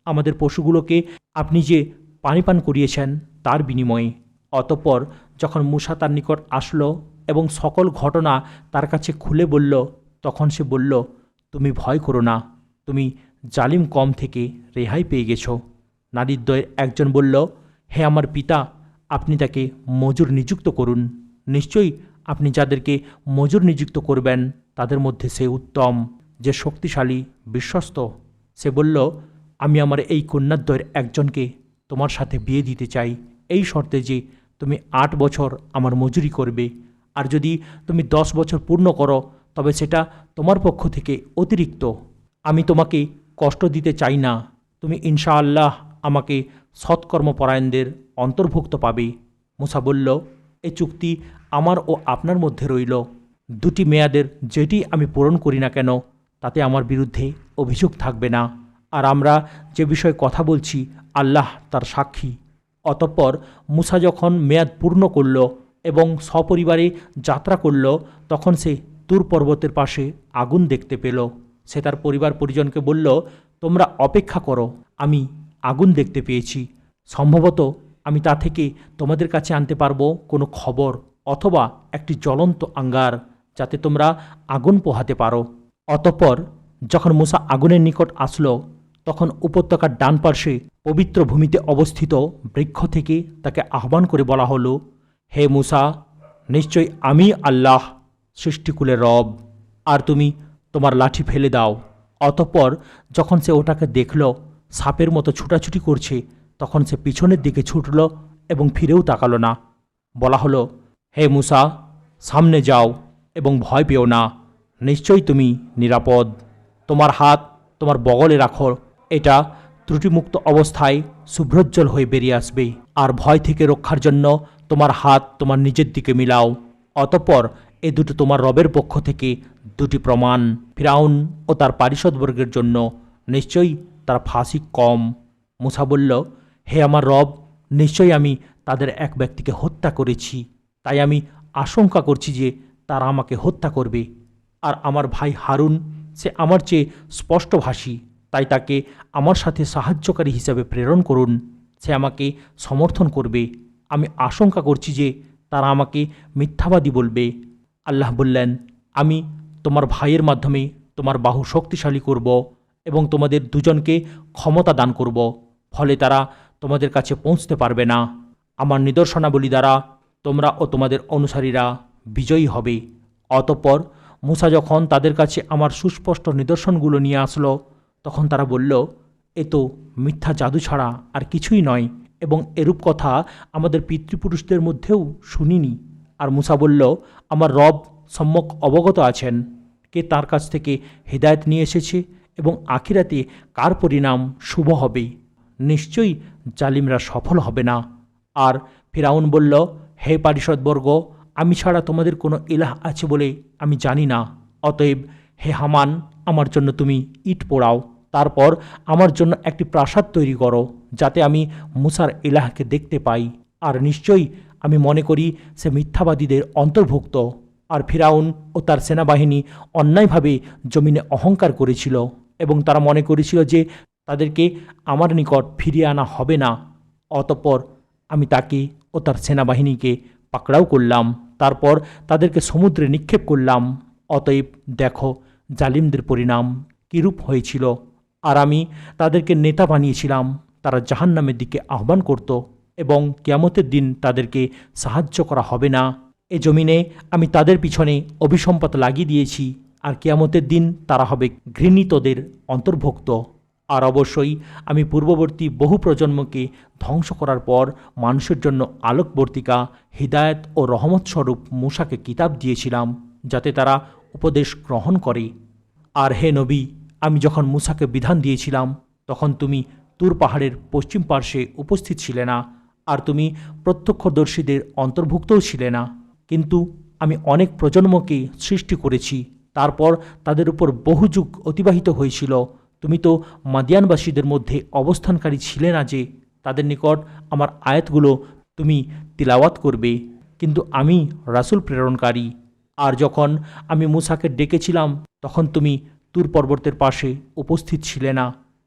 আমাদের পশুগুলোকে আপনি যে পানি পান করিয়েছেন তার বিনিময়ে। অতঃপর যখন মুসা তার নিকট আসলো এবং সকল ঘটনা তার কাছে খুলে বলল, তখন সে বলল, তুমি ভয় করো না, তুমি জালিম কম থেকে রেহাই পেয়ে গেছ। নারীদ্বয়ের একজন বলল, হে আমার পিতা, আপনি তাকে মজুর নিযুক্ত করুন, নিশ্চয়ই আপনি যাদেরকে মজুর নিযুক্ত করবেন তাদের মধ্যে সে উত্তম, যে শক্তিশালী, বিশ্বস্ত। সে বলল, আমি আমার এই কন্যাদ্বয়ের একজনকে তোমার সাথে বিয়ে দিতে চাই, এই শর্তে যে তুমি 8 বছর আমার মজুরি করবে, আর যদি তুমি 10 বছর পূর্ণ করো তবে সেটা তোমার পক্ষ থেকে অতিরিক্ত। আমি তোমাকে কষ্ট দিতে চাই না, তুমি ইনশাআল্লাহ আমাকে সৎকর্মপরায়ণদের অন্তর্ভুক্ত পাবে। মুসা বলল, এ চুক্তি আমার ও আপনার মধ্যে রইল। 2টি মেয়াদের যেটি আমি পূরণ করি না কেন, তাতে আমার বিরুদ্ধে অভিযোগ থাকবে না, আর আমরা যে বিষয়ে কথা বলছি আল্লাহ তার সাক্ষী। অতঃপর মুসা যখন মেয়াদ পূর্ণ করল এবং সপরিবারে যাত্রা করল, তখন সে তুর পর্বতের পাশে আগুন দেখতে পেল। সে তার পরিবার পরিজনকে বলল, তোমরা অপেক্ষা করো, আমি আগুন দেখতে পেয়েছি, সম্ভবত আমি তা থেকে তোমাদের কাছে আনতে পারবো কোনো খবর অথবা একটি জ্বলন্ত আঙ্গার, যাতে তোমরা আগুন পোহাতে পারো। অতঃপর যখন মূসা আগুনের নিকট আসলো, তখন উপত্যকার ডান পার্শ্বে পবিত্র ভূমিতে অবস্থিত বৃক্ষ থেকে তাকে আহ্বান করে বলা হলো, হে মূসা, নিশ্চয়ই আমি আল্লাহ সৃষ্টিকুলের রব, আর তুমি তোমার লাঠি ফেলে দাও। অতঃপর যখন সে ওটাকে দেখল সাপের মতো ছুটাছুটি করছে, তখন সে পিছনের দিকে ছুটল এবং ফিরেও তাকালো না। বলা হলো, হে মূসা, সামনে যাও এবং ভয় পেও না, নিশ্চয়ই তুমি নিরাপদ। তোমার হাত তোমার বগলে রাখো, এটা ত্রুটিমুক্ত অবস্থায় শুভ্রোজ্জ্বল হয়ে বেরিয়ে আসবে। আর ভয় থেকে রক্ষার জন্য তোমার হাত তোমার নিজের দিকে মিলাও। অতঃপর এ দুটো তোমার রবের পক্ষ থেকে দুটি প্রমাণ। ফিরাউন ও তার পারিষদবর্গের জন্য নিশ্চয়ই তার ফাঁসি কম। মূসা বলল, হে আমার রব, নিশ্চয়ই আমি তাদের এক ব্যক্তিকে হত্যা করেছি, তাই আমি আশঙ্কা করছি যে তারা আমাকে হত্যা করবে। আর আমার ভাই হারুন, সে আমার চেয়ে স্পষ্টভাষী, তাই তাকে আমার সাথে সাহায্যকারী হিসাবে প্রেরণ করুন, সে আমাকে সমর্থন করবে। আমি আশঙ্কা করছি যে তারা আমাকে মিথ্যাবাদী বলবে। আল্লাহ বললেন, আমি তোমার ভাইয়ের মাধ্যমে তোমার বাহু শক্তিশালী করব এবং তোমাদের দুজনকে ক্ষমতা দান করব, ফলে তারা তোমাদের কাছে পৌঁছতে পারবে না। আমার নিদর্শনাবলী দ্বারা তোমরা ও তোমাদের অনুসারীরা বিজয়ী হবে। অতঃপর মূসা যখন তাদের কাছে আমার সুস্পষ্ট নিদর্শনগুলো নিয়ে আসলো, তখন তারা বলল, এ তো মিথ্যা জাদু ছাড়া আর কিছুই নয়, এবং এরূপ কথা আমাদের পিতৃপুরুষদের মধ্যেও শুনিনি। আর মূসা বলল, আমার রব সম্যক অবগত আছেন কে তার কাছ থেকে হেদায়েত নিয়ে এসেছে এবং আখিরাতে কার পরিণাম শুভ হবে। নিশ্চয়ই জালিমরা সফল হবে না। আর ফিরাউন বলল, হে পারিষদবর্গ, আমি ছাড়া তোমাদের কোনো ইলাহ আছে বলে আমি জানি না। অতএব হে হামান, আমার জন্য তুমি ইট পোড়াও, তারপর আমার জন্য একটি প্রাসাদ তৈরি করো, যাতে আমি মূসার ইলাহকে দেখতে পাই। আর নিশ্চয়ই আমি মনে করি সে মিথ্যাবাদীদের অন্তর্ভুক্ত। আর ফিরাউন ও তার সেনাবাহিনী অন্যায়ভাবে জমিনে অহংকার করেছিল এবং তারা মনে করেছিল যে তাদেরকে আমার নিকট ফিরিয়ে আনা হবে না। অতঃপর আমি তাকে ও তার সেনাবাহিনীকে পাকড়াও করলাম, তারপর তাদেরকে সমুদ্রে নিক্ষেপ করলাম। অতএব দেখো জালিমদের পরিণাম কীরূপ হয়েছিল। আর আমি তাদেরকে নেতা বানিয়েছিলাম, তারা জাহান্নামের দিকে আহ্বান করত এবং কিয়ামতের দিন তাদেরকে সাহায্য করা হবে না। এ জমিনে আমি তাদের পিছনে অভিসম্পাত লাগিয়ে দিয়েছি, আর কিয়ামতের দিন তারা হবে ঘৃণিতদের অন্তর্ভুক্ত। আর অবশ্যই আমি পূর্ববর্তী বহু প্রজন্মকে ধ্বংস করার পর মানুষের জন্য আলোকবর্তিকা, হিদায়ত ও রহমত স্বরূপ মূসাকে কিতাব দিয়েছিলাম, যাতে তারা উপদেশ গ্রহণ করে। আর হে নবী, আমি যখন মূসাকে বিধান দিয়েছিলাম, তখন তুমি তুর পাহাড়ের পশ্চিম পার্শ্বে উপস্থিত ছিলে না, আর তুমি প্রত্যক্ষদর্শীদের অন্তর্ভুক্তও ছিলে না। কিন্তু আমি অনেক প্রজন্মকে সৃষ্টি করেছি, তারপর তাদের উপর বহু যুগ অতিবাহিত হয়েছিল। তুমি তো মাদিয়ানবাসীদের মধ্যে অবস্থানকারী ছিলে না যে তাদের নিকট আমার আয়াতগুলো তুমি তিলাওয়াত করবে, কিন্তু আমি রাসূল প্রেরণকারী। আর যখন আমি মূসাকে ডেকেছিলাম, তখন তুমি তুর পর্বতের পাশে উপস্থিত ছিলে না,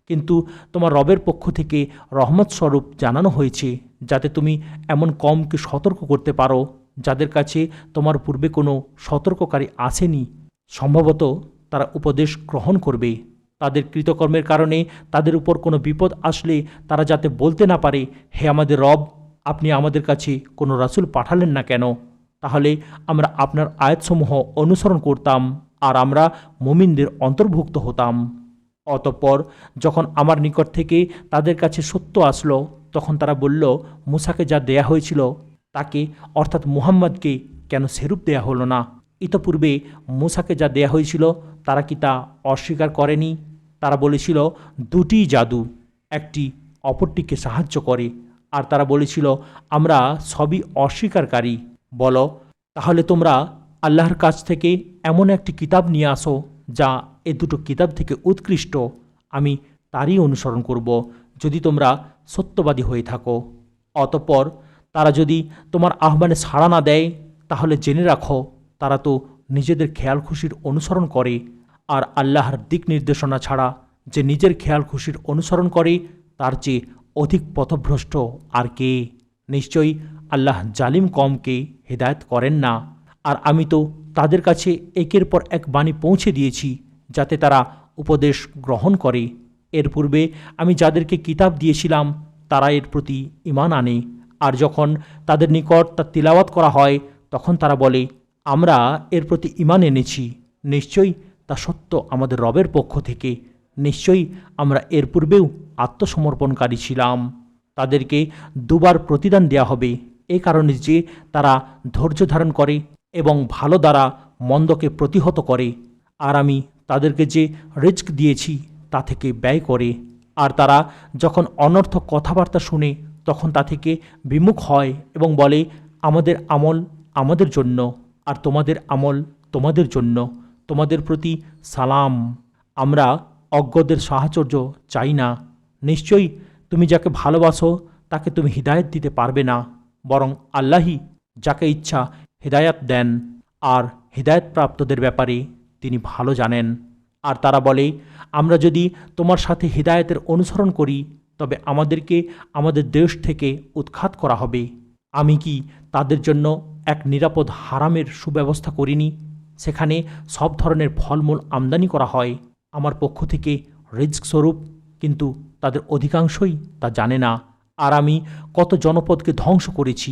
কিন্তু তোমার রবের পক্ষ থেকে রহমত স্বরূপ জানানো হয়েছে, যাতে তুমি এমন কমকে সতর্ক করতে পারো যাদের কাছে তোমার পূর্বে কোনো সতর্ককারী আসেনি। সম্ভবত তারা উপদেশ গ্রহণ করবে। তাদের কৃতকর্মের কারণে তাদের উপর কোনো বিপদ আসলে তারা যাতে বলতে না পারে, হে আমাদের রব, আপনি আমাদের কাছে কোনো রাসূল পাঠালেন না কেন? তাহলে আমরা আপনার আয়াতসমূহ অনুসরণ করতাম আর আমরা মুমিনদের অন্তর্ভুক্ত হতাম। অতঃপর যখন আমার নিকট থেকে তাদের কাছে সত্য আসলো, তখন তারা বলল, মূসাকে যা দেয়া হয়েছিল তাকে, অর্থাৎ মুহাম্মদকে কেন সেরূপ দেয়া হলো না? ইতপূর্বে মূসাকে যা দেয়া হয়েছিল তারা কি তা অস্বীকার করেনি? তারা বলেছিল, দুটি জাদু, একটি অপরটিকে সাহায্য করে। আর তারা বলেছিল, আমরা সবই অস্বীকারী। বলো, তাহলে তোমরা আল্লাহর কাছ থেকে এমন একটি কিতাব নিয়ে আসো যা এ দুটো কিতাব থেকে উৎকৃষ্ট। আমি তারই অনুসরণ করব, যদি তোমরা সত্যবাদী হয়ে থাকো। অতঃপর তারা যদি তোমার আহ্বানে সাড়া না দেয়, তাহলে জেনে রাখো তারা তো নিজেদের খেয়াল খুশির অনুসরণ করে। আর আল্লাহর দিক নির্দেশনা ছাড়া যে নিজের খেয়াল খুশির অনুসরণ করে, তার চেয়ে অধিক পথভ্রষ্ট আর কে? নিশ্চয়ই আল্লাহ জালিম কমকে হেদায়েত করেন না। আর আমি তো তাদের কাছে একের পর এক বাণী পৌঁছে দিয়েছি, যাতে তারা উপদেশ গ্রহণ করে। এর পূর্বে আমি যাদেরকে কিতাব দিয়েছিলাম তারা এর প্রতি ঈমান আনে, আর যখন তাদের নিকট তা তিলাওয়াত করা হয় তখন তারা বলে, আমরা এর প্রতি ঈমান এনেছি, নিশ্চয়ই তা সত্য আমাদের রবের পক্ষ থেকে, নিশ্চয়ই আমরা এর পূর্বেও আত্মসমর্পণকারী ছিলাম। তাদেরকে দুবার প্রতিদান দেয়া হবে, এ কারণে যে তারা ধৈর্য ধারণ করে এবং ভালো দ্বারা মন্দকে প্রতিহত করে, আর আমি তাদেরকে যে রিজক দিয়েছি তা থেকে ব্যয় করে। আর তারা যখন অনর্থক কথাবার্তা শুনে তখন তা থেকে বিমুখ হয় এবং বলে, আমাদের আমল আমাদের জন্য, আর তোমাদের আমল তোমাদের জন্য, তোমাদের প্রতি সালাম, আমরা অজ্ঞদের সাহচর্য চাই না। নিশ্চয়ই তুমি যাকে ভালোবাসো তাকে তুমি হিদায়ত দিতে পারবে না, বরং আল্লাহই যাকে ইচ্ছা হিদায়াত দেন, আর হিদায়তপ্রাপ্তদের ব্যাপারে তিনি ভালো জানেন। আর তারা বলে, আমরা যদি তোমার সাথে হিদায়তের অনুসরণ করি তবে আমাদেরকে আমাদের দেশ থেকে উৎখাত করা হবে। আমি কি তাদের জন্য এক নিরাপদ হারামের সুব্যবস্থা করিনি? সেখানে সব ধরনের ফলমূল আমদানি করা হয় আমার পক্ষ থেকে রিজক স্বরূপ, কিন্তু তাদের অধিকাংশই তা জানে না। আর আমি কত জনপদকে ধ্বংস করেছি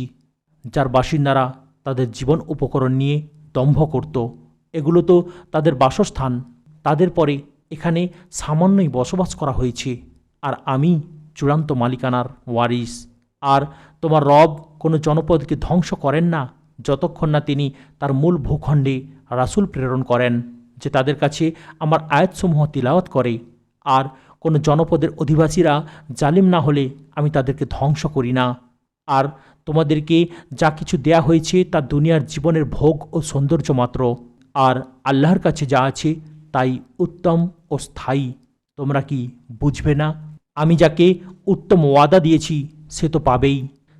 যার বাসিন্দারা তাদের জীবন উপকরণ নিয়ে দম্ভ করত। এগুলো তো তাদের বাসস্থান, তাদের পরে এখানে সামান্যই বসবাস করা হয়েছে, আর আমি চূড়ান্ত মালিকানার ওয়ারিস। আর তোমার রব কোনো জনপদকে ধ্বংস করেন না যতক্ষণ না তিনি তার মূল ভূখণ্ডে রাসূল প্রেরণ করেন যে তাদের কাছে আমার আয়াতসমূহ তিলাওয়াত করে। আর কোনো জনপদের অধিবাসীরা জালিম না হলে আমি তাদেরকে ধ্বংস করি না। আর তোমাদেরকে যা কিছু দেয়া হয়েছে তা দুনিয়ার জীবনের ভোগ ও সৌন্দর্য মাত্র, আর আল্লাহর কাছে যা আছে তাই উত্তম ও স্থায়ী। তোমরা কি বুঝবে না? আমি যাকে উত্তম ওয়াদা দিয়েছি সে তো পাবেই।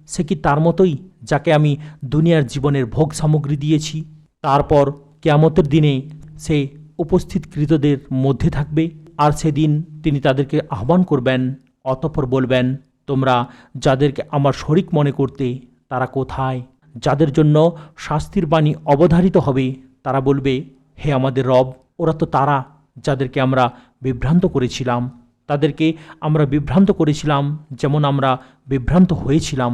সে কি তার মতোই যাকে আমি দুনিয়ার জীবনের ভোগ সামগ্রী দিয়েছি? তারপর কিয়ামতের দিনে সে উপস্থিতকৃতদের মধ্যে থাকবে, আর সেদিন তিনি তাদেরকে আহ্বান করবেন, অতঃপর বলবেন, তোমরা যাদেরকে আমার শরিক মনে করতে তারা কোথায়? যাদের জন্য শাস্তির বাণী অবধারিত হবে তারা বলবে, হে আমাদের রব, ওরা তো তারা যাদেরকে আমরা বিভ্রান্ত করেছিলাম। তাদেরকে আমরা বিভ্রান্ত করেছিলাম যেমন আমরা বিভ্রান্ত হয়েছিলাম।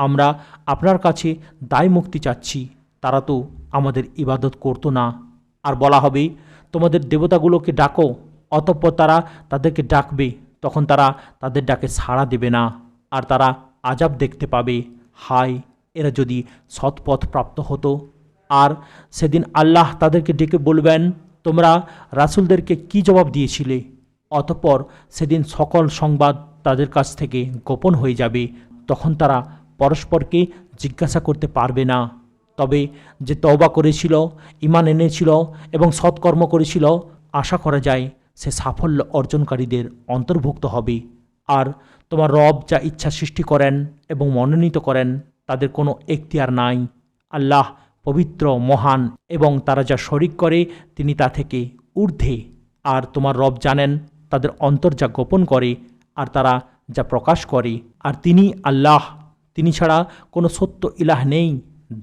আমরা আপনার কাছে দায় মুক্তি চাচ্ছি, তারা তো আমাদের ইবাদত করতো না। আর বলা হবে, তোমাদের দেবতাগুলোকে ডাকো, অতঃপর তারা তাদেরকে ডাকবে, তখন তারা তাদের ডাকে সাড়া দেবে না, আর তারা আযাব দেখতে পাবে। হায়, এরা যদি সৎপথ প্রাপ্ত হতো। আর সেদিন আল্লাহ তাদেরকে ডেকে বলবেন, তোমরা রাসূলদেরকে কি জবাব দিয়েছিলে? অতঃপর সেদিন সকল সংবাদ তাদের কাছ থেকে গোপন হয়ে যাবে, তখন তারা পরস্পরকে জিজ্ঞাসা করতে পারবে না। তবে যে তওবা করেছিল, ঈমান এনেছিল এবং সৎকর্ম করেছিল, আশা করা যায় সে সাফল্য অর্জনকারীদের অন্তর্ভুক্ত হবে। আর তোমার রব যা ইচ্ছা সৃষ্টি করেন এবং মনোনীত করেন তাদের কোনো এখতিয়ার নাই। আল্লাহ পবিত্র, মহান, এবং তারা যা শরিক করে তিনি তা থেকে ঊর্ধ্বে। আর তোমার রব জানেন তাদের অন্তর যা গোপন করে আর তারা যা প্রকাশ করে। আর তিনি আল্লাহ, তিনি ছাড়া কোনো সত্য ইলাহ নেই।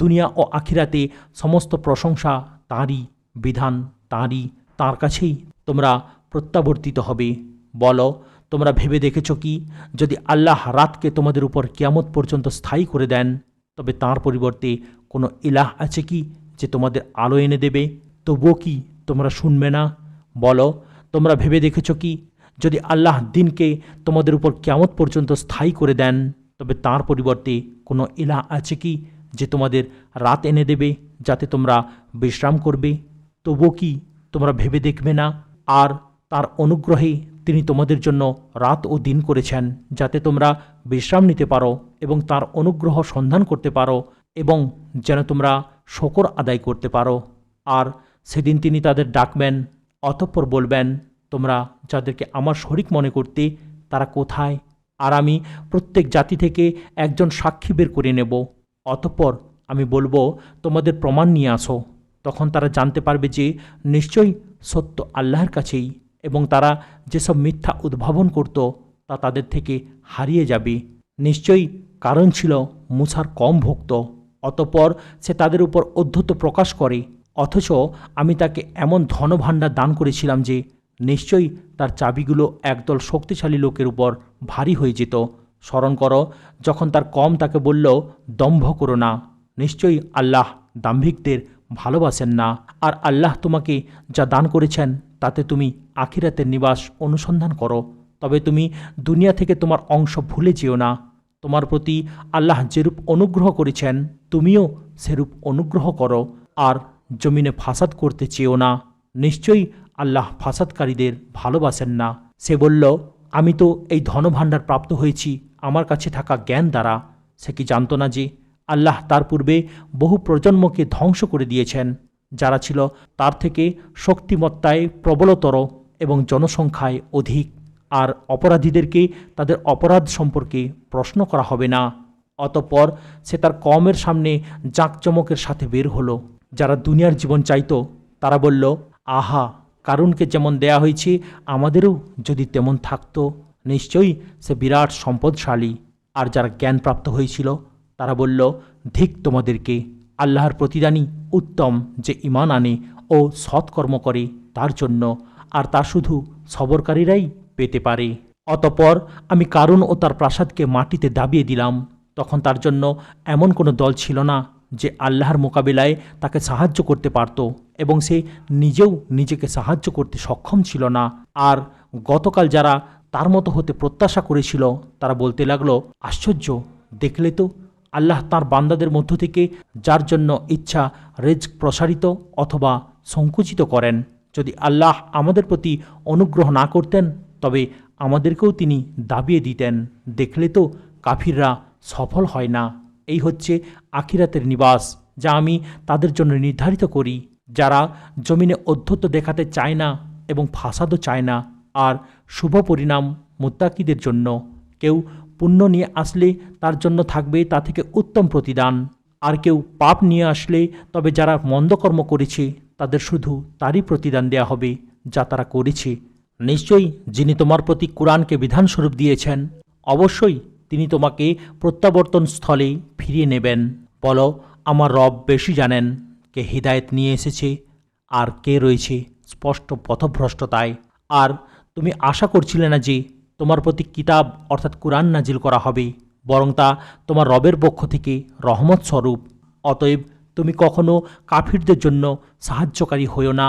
দুনিয়া ও আখিরাতে সমস্ত প্রশংসা তাঁরই, বিধান তাঁরই, তাঁর কাছেই তোমরা প্রত্যাবর্তিত হবে। বলো, তোমরা ভেবে দেখেছ কি, যদি আল্লাহ রাতকে তোমাদের উপর কিয়ামত পর্যন্ত স্থায়ী করে দেন তবে তাঁর পরিবর্তে কোনো ইলাহ আছে কি যে তোমাদের আলো এনে দেবে? তবুও কি তোমরা শুনবে না? বলো, তোমরা ভেবে দেখেছ কি, যদি আল্লাহ দিনকে তোমাদের উপর কিয়ামত পর্যন্ত স্থায়ী করে দেন তবে তাঁর পরিবর্তে কোনো ইলাহ আছে কি যে তোমাদের রাত এনে দেবে যাতে তোমরা বিশ্রাম করবে? তবুও কি তোমরা ভেবে দেখবে না? আর তার অনুগ্রহে তিনি তোমাদের জন্য রাত ও দিন করেছেন যাতে তোমরা বিশ্রাম নিতে পারো এবং তার অনুগ্রহ সন্ধান করতে পারো এবং যেন তোমরা শকর আদায় করতে পারো। আর সেদিন তিনি তাদের ডাকবেন, অতঃপর বলবেন, তোমরা যাদেরকে আমার শরিক মনে করতে তারা কোথায়? আর আমি প্রত্যেক জাতি থেকে একজন সাক্ষী বের করে নেব। অতঃপর আমি বলবো, তোমাদের প্রমাণ নিয়ে আসো। তখন তারা জানতে পারবে যে নিশ্চয়ই সত্য আল্লাহর কাছেই, এবং তারা যেসব মিথ্যা উদ্ভাবন করত তা তাদের থেকে হারিয়ে যাবে। নিশ্চয়ই কারণ ছিল মূসার কম ভক্ত। অতঃপর সে তাদের উপর অধ্যত্ব প্রকাশ করে অথচ আমি তাকে এমন ধনভাণ্ডার দান করেছিলাম যে নিশ্চয়ই তার চাবিগুলো একদল শক্তিশালী লোকের উপর ভারী হয়ে যেত। স্মরণ করো যখন তার কম তাকে বলল, দম্ভ করো না, নিশ্চয়ই আল্লাহ দাম্ভিকদের ভালোবাসেন না। আর আল্লাহ তোমাকে যা দান করেছেন তাতে তুমি আখিরাতের নিবাস অনুসন্ধান করো, তবে তুমি দুনিয়া থেকে তোমার অংশ ভুলে যেও না। তোমার প্রতি আল্লাহ যেরূপ অনুগ্রহ করেছেন তুমিও সেরূপ অনুগ্রহ করো, আর জমিনে ফাসাদ করতে চেও না, নিশ্চয়ই আল্লাহ ফাসাদকারীদের ভালোবাসেন না। সে বলল, আমি তো এই ধনভাণ্ডার প্রাপ্ত হয়েছি আমার কাছে থাকা জ্ঞান দ্বারা। সে কি জানত না যে আল্লাহ তার পূর্বে বহু প্রজন্মকে ধ্বংস করে দিয়েছেন, যারা ছিল তার থেকে শক্তিমত্তায় প্রবলতর এবং জনসংখ্যায় অধিক, আর অপরাধীদেরকে তাদের অপরাধ সম্পর্কে প্রশ্ন করা হবে না। অতঃপর সে তার কওমের সামনে জাঁকজমকের সাথে বের হলো। যারা দুনিয়ার জীবন চাইত তারা বলল, আহা, কারুনকে যেমন দেয়া হয়েছে আমাদেরও যদি তেমন থাকতো, নিশ্চয়ই সে বিরাট সম্পদশালী। আর যারা জ্ঞানপ্রাপ্ত হয়েছিল তারা বলল, ধিক তোমাদেরকে, আল্লাহর প্রতিদানই উত্তম যে ঈমান আনে ও সৎকর্ম করে তার জন্য, আর তা শুধু সবরকারীরাই পেতে পারে। অতঃপর আমি কারুন ও তার প্রাসাদকে মাটিতে দাবিয়ে দিলাম। তখন তার জন্য এমন কোনো দল ছিল না যে আল্লাহর মোকাবিলায় তাকে সাহায্য করতে পারত, এবং সে নিজেও নিজেকে সাহায্য করতে সক্ষম ছিল না। আর গতকাল যারা তার মতো হতে প্রত্যাশা করেছিল তারা বলতে লাগলো, আশ্চর্য, দেখলে তো, আল্লাহ তাঁর বান্দাদের মধ্য থেকে যার জন্য ইচ্ছা রিজক প্রসারিত অথবা সংকুচিত করেন। যদি আল্লাহ আমাদের প্রতি অনুগ্রহ না করতেন তবে আমাদেরকেও তিনি দাবিয়ে দিতেন। দেখলে তো, কাফিররা সফল হয় না। এই হচ্ছে আখিরাতের নিবাস, যা আমি তাদের জন্য নির্ধারিত করি, যারা জমিনে অধ্যত্ব দেখাতে চায় না এবং ফাসাদও চায় না। আর শুভ পরিণাম মুত্তাকিদের জন্য। কেউ পুণ্য নিয়ে আসলে তার জন্য থাকবে তা থেকে উত্তম প্রতিদান, আর কেউ পাপ নিয়ে আসলে তবে যারা মন্দকর্ম করেছে তাদের শুধু তারই প্রতিদান দেয়া হবে যা তারা করেছে। নিশ্চয়ই যিনি তোমার প্রতি কুরআনকে বিধানস্বরূপ দিয়েছেন, অবশ্যই তিনি তোমাকে প্রত্যাবর্তন স্থলে ফিরিয়ে নেবেন। বলো, আমার রব বেশি জানেন কে হিদায়েত নিয়ে এসেছে আর কে রয়েছে স্পষ্ট পথভ্রষ্টতায়। আর তুমি আশা করছিলে না যে তোমার প্রতি কিতাব অর্থাৎ কুরআন নাজিল করা হবে, বরং তা তোমার রবের পক্ষ থেকে রহমত স্বরূপ। অতএব তুমি কখনো কাফিরদের জন্য সাহায্যকারী হইও না।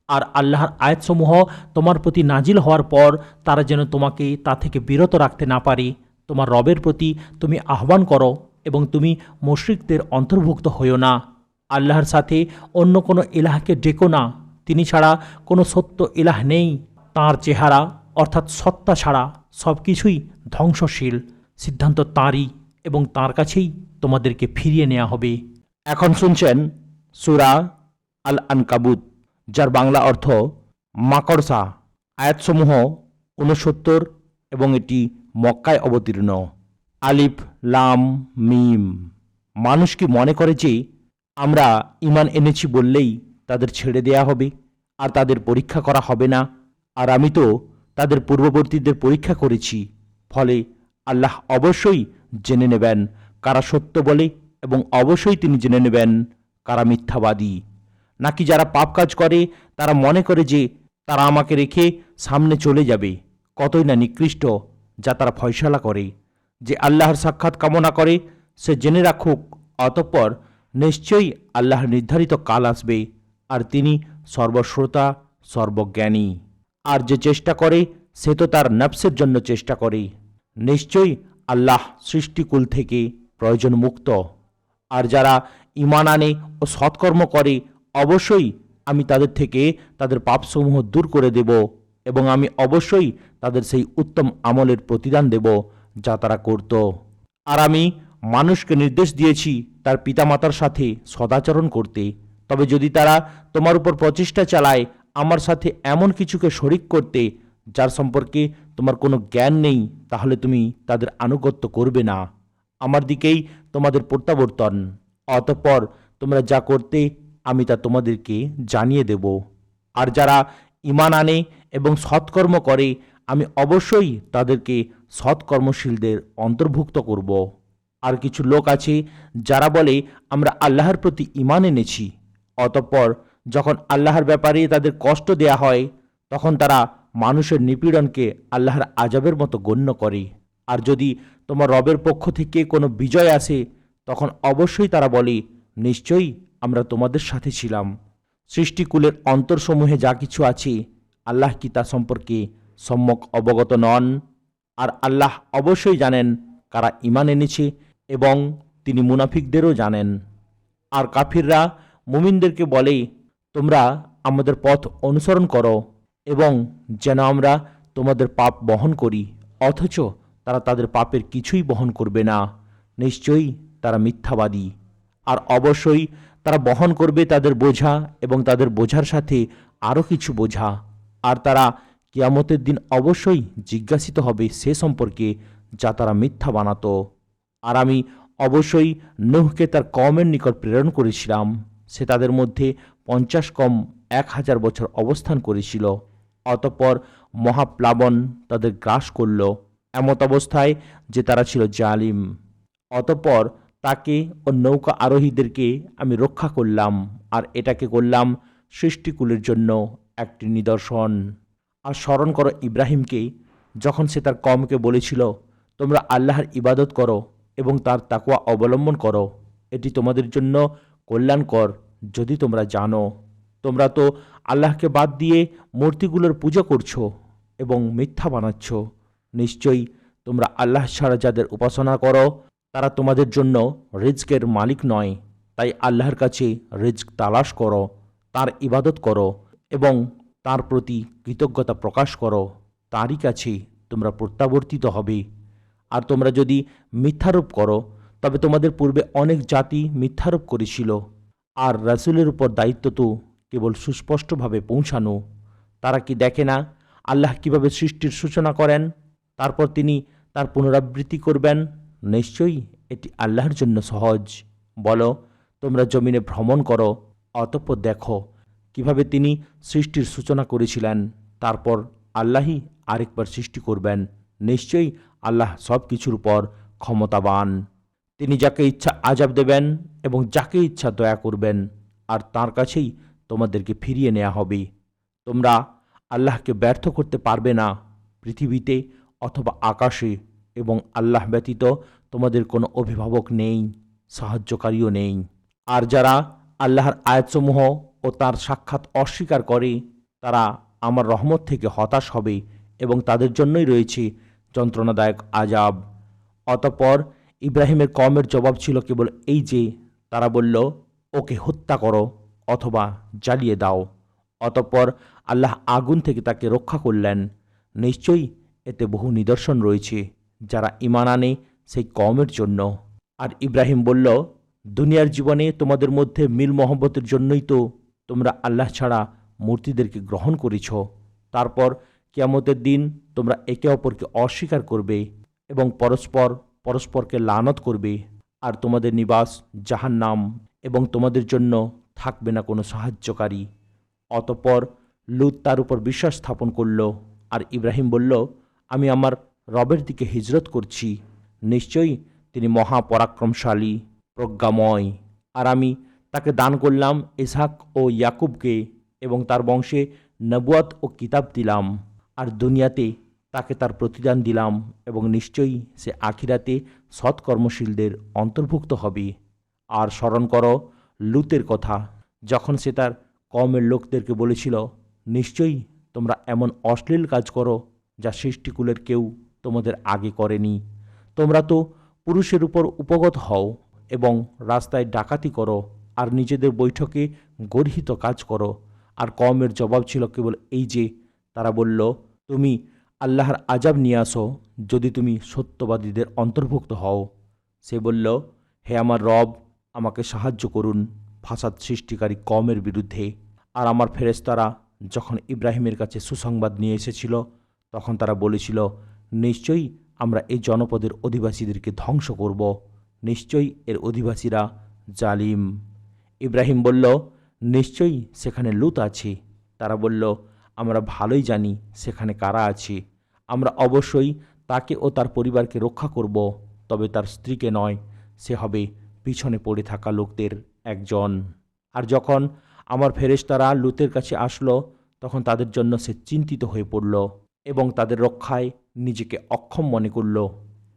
আর আল্লাহর আয়াতসমূহ তোমার প্রতি নাজিল হওয়ার পর তারা যেন তোমাকে তা থেকে বিরত রাখতে না পারে, তোমার রবের প্রতি তুমি আহ্বান করো এবং তুমি মুশরিকদের অন্তর্ভুক্ত হইও না। আল্লাহর সাথে অন্য কোনো ইলাহকে ডেকো না, তিনি ছাড়া কোনো সত্য ইলাহ নেই। তাঁর চেহারা অর্থাৎ সত্তা ছাড়া সব কিছুই ধ্বংসশীল। সিদ্ধান্ত তাঁরই এবং তাঁর কাছেই তোমাদেরকে ফিরিয়ে নেওয়া হবে। এখন শুনছেন সূরা আল আনকাবুত, যার বাংলা অর্থ মাকড়সা। আয়াতসমূহ 69 এবং এটি মক্কায় অবতীর্ণ। আলিফ লাম মিম। মানুষ কি মনে করে যে আমরা ঈমান এনেছি বললেই তাদের ছেড়ে দেয়া হবে আর তাদের পরীক্ষা করা হবে না? আর আমি তো তাদের পূর্ববর্তীদের পরীক্ষা করেছি, ফলে আল্লাহ অবশ্যই জেনে নেবেন কারা সত্য বলে এবং অবশ্যই তিনি জেনে নেবেন কারা মিথ্যাবাদী। নাকি যারা পাপ কাজ করে তারা মনে করে যে তারা আমাকে রেখে সামনে চলে যাবে। কতই না নিকৃষ্ট যা তারা ফয়সালা করে। যে আল্লাহর সাক্ষাৎ কামনা করে সে জেনে রাখুক, অতঃপর নিশ্চয়ই আল্লাহর নির্ধারিত কাল আসবে, আর তিনি সর্বশ্রোতা সর্বজ্ঞানী। আর যে চেষ্টা করে সে তো তার নফসের জন্য চেষ্টা করে। নিশ্চয়ই আল্লাহ সৃষ্টিকুল থেকে প্রয়োজন মুক্ত। আর যারা ঈমান আনে ও সৎকর্ম করে অবশ্যই আমি তাদের থেকে তাদের পাপসমূহ দূর করে দেব, এবং আমি অবশ্যই তাদের সেই উত্তম আমলের প্রতিদান দেব যা তারা করত। আর আমি মানুষকে নির্দেশ দিয়েছি তার পিতামাতার সাথে সদাচরণ করতে, তবে যদি তারা তোমার উপর প্রচেষ্টা চালায় আমার সাথে এমন কিছুকে শরিক করতে যার সম্পর্কে তোমার কোনো জ্ঞান নেই, তাহলে তুমি তাদের আনুগত্য করবে না। আমার দিকেই তোমাদের প্রত্যাবর্তন। অতঃপর তোমরা যা করতে আমি তা তোমাদেরকে জানিয়ে দেব। আর যারা ঈমান আনে এবং সৎকর্ম করে আমি অবশ্যই তাদেরকে সৎকর্মশীলদের অন্তর্ভুক্ত করব। আর কিছু লোক আছে যারা বলে আমরা আল্লাহর প্রতি ঈমান এনেছি, অতঃপর যখন আল্লাহর ব্যাপারে তাদের কষ্ট দেয়া হয় তখন তারা মানুষের নিপীড়নকে আল্লাহর আজাবের মতো গণ্য করে। আর যদি তোমার রবের পক্ষ থেকে কোনো বিজয় আসে তখন অবশ্যই তারা বলে, নিশ্চয়ই আমরা তোমাদের সাথে ছিলাম। সৃষ্টিকুলের অন্তরসমূহে যা কিছু আছে আল্লাহ কি তা সম্পর্কে সম্যক অবগত নন? আর আল্লাহ অবশ্যই জানেন কারা ঈমান এনেছে এবং তিনি মুনাফিকদেরও জানেন। আর কাফিররা মুমিনদেরকে বলে, তোমরা আমাদের পথ অনুসরণ করো এবং যেন আমরা তোমাদের পাপ বহন করি, অথচ তারা তাদের পাপের কিছুই বহন করবে না। নিশ্চয়ই তারা মিথ্যাবাদী। আর অবশ্যই তারা বহন করবে তাদের বোঝা এবং তাদের বোঝার সাথে আরও কিছু বোঝা। আর তারা কিয়ামতের দিন অবশ্যই জিজ্ঞাসিত হবে সে সম্পর্কে যা তারা মিথ্যা বানাতো। আর আমি অবশ্যই নূহকে তার কওমের নিকট প্রেরণ করেছিলাম। সে তাদের মধ্যে 50 কম 1000 বছর অবস্থান করেছিল। অতঃপর মহাপ্লাবন তাদের গ্রাস করল, এমত অবস্থায় যে তারা ছিল জালিম। অতঃপর তাকে ও নৌকা আরোহীদেরকে আমি রক্ষা করলাম, আর এটাকে করলাম সৃষ্টিকুলের জন্য একটি নিদর্শন। আর স্মরণ করো ইব্রাহিমকে, যখন সে তার কওমকে বলেছিল, তোমরা আল্লাহর ইবাদত করো এবং তার তাকওয়া অবলম্বন করো, এটি তোমাদের জন্য কল্যাণকর যদি তোমরা জানো। তোমরা তো আল্লাহকে বাদ দিয়ে মূর্তিগুলোর পূজা করছো এবং মিথ্যা বানাচ্ছ। নিশ্চয়ই তোমরা আল্লাহ ছাড়া যাদের উপাসনা করো তারা তোমাদের জন্য রিজকের মালিক নয়। তাই আল্লাহর কাছে রিজক তালাশ করো, তার ইবাদত করো এবং তার প্রতি কৃতজ্ঞতা প্রকাশ করো। তারই কাছে তোমরা প্রত্যাবর্তিত হবে। আর তোমরা যদি মিথ্যারোপ করো তবে তোমাদের পূর্বে অনেক জাতি মিথ্যারোপ করেছিল। আর রাসূলের উপর দায়িত্ব তো কেবল সুস্পষ্টভাবে পৌঁছানো। তারা কি দেখে না আল্লাহ কিভাবে সৃষ্টির সূচনা করেন, তারপর তিনি তার পুনরাবৃত্তি করবেন? নিশ্চয়ই এটি আল্লাহর জন্য সহজ। বলো, তোমরা জমিনে ভ্রমণ করো, অতঃপর দেখো কিভাবে তিনি সৃষ্টির সূচনা করেছিলেন, তারপর আল্লাহই আরেকবার সৃষ্টি করবেন। নিশ্চয়ই আল্লাহ সব কিছুর উপর ক্ষমতাবান। তিনি যাকে ইচ্ছা আযাব দেবেন এবং যাকে ইচ্ছা দয়া করবেন, আর তার কাছেই তোমাদেরকে ফিরিয়ে নেওয়া হবে। তোমরা আল্লাহকে ব্যর্থ করতে পারবে না পৃথিবীতে অথবা আকাশে, এবং আল্লাহ ব্যতীত তোমাদের কোনো অভিভাবক নেই, সাহায্যকারীও নেই। আর যারা আল্লাহর আয়াতসমূহ ও তার সাক্ষাৎ অস্বীকার করে তারা আমার রহমত থেকে হতাশ হবে এবং তাদের জন্যই রয়েছে যন্ত্রণাদায়ক আযাব। অতঃপর ইব্রাহিমের কওমের জবাব ছিল কেবল এই যে তারা বলল, ওকে হত্যা করো অথবা জ্বালিয়ে দাও। অতঃপর আল্লাহ আগুন থেকে তাকে রক্ষা করলেন। নিশ্চয়ই এতে বহু নিদর্শন রয়েছে যারা ঈমান আনে সেই কওমের জন্য। আর ইব্রাহিম বলল, দুনিয়ার জীবনে তোমাদের মধ্যে মিল মহব্বতের জন্যই তো তোমরা আল্লাহ ছাড়া মূর্তিদেরকে গ্রহণ করেছ। তারপর কিয়ামতের দিন তোমরা একে অপরকে অস্বীকার করবে এবং পরস্পরকে লানত করবে, আর তোমাদের নিবাস জাহান্নাম এবং তোমাদের জন্য থাকবে না কোনো সাহায্যকারী। অতঃপর লূত তার উপর বিশ্বাস স্থাপন করল। আর ইব্রাহিম বলল, আমি আমার রবের দিকে হিজরত করছি। নিশ্চয়ই তিনি মহাপরাক্রমশালী, প্রজ্ঞাময়। আর আমি তাকে দান করলাম ইসহাক ও ইয়াকুবকে এবং তার বংশে নবুয়াত ও কিতাব দিলাম। আর দুনিয়াতে তাকে তার প্রতিদান দিলাম এবং নিশ্চয়ই সে আখিরাতে সৎকর্মশীলদের অন্তর্ভুক্ত হবে। আর স্মরণ করো লূতের কথা, যখন সে তার কওমের লোকদেরকে বলেছিল, নিশ্চয়ই তোমরা এমন অশ্লীল কাজ করো যা সৃষ্টিকুলের কেউ তোমাদের আগে করেনি। তোমরা তো পুরুষের উপর উপগত হও এবং রাস্তায় ডাকাতি করো আর নিজেদের বৈঠকে গর্হিত কাজ করো। আর কওমের জবাব ছিল কেবল এই যে তারা বলল, তুমি আল্লাহর আযাব নিয়ে আসো যদি তুমি সত্যবাদীদের অন্তর্ভুক্ত হও। সে বলল, হে আমার রব, আমাকে সাহায্য করুন ফাসাদ সৃষ্টিকারী কওমের বিরুদ্ধে। আর আমার ফেরেশতারা যখন ইব্রাহিমের কাছে সুসংবাদ নিয়ে এসেছিল তখন তারা বলেছিল, নিশ্চয়ই আমরা এই জনপদের অধিবাসীদেরকে ধ্বংস করব। নিশ্চয়ই এর অধিবাসীরা জালিম। ইব্রাহিম বলল, নিশ্চয়ই সেখানে লূত আছে। তারা বলল, আমরা ভালোই জানি সেখানে কারা আছে। আমরা অবশ্যই তাকে ও তার পরিবারকে রক্ষা করব, তবে তার স্ত্রীকে নয়, সে হবে পিছনে পড়ে থাকা লোকদের একজন। আর যখন আমার ফেরেশতারা লুতের কাছে আসলো, তখন তাদের জন্য সে চিন্তিত হয়ে পড়ল এবং তাদের রক্ষায় নিজেকে অক্ষম মনে করল।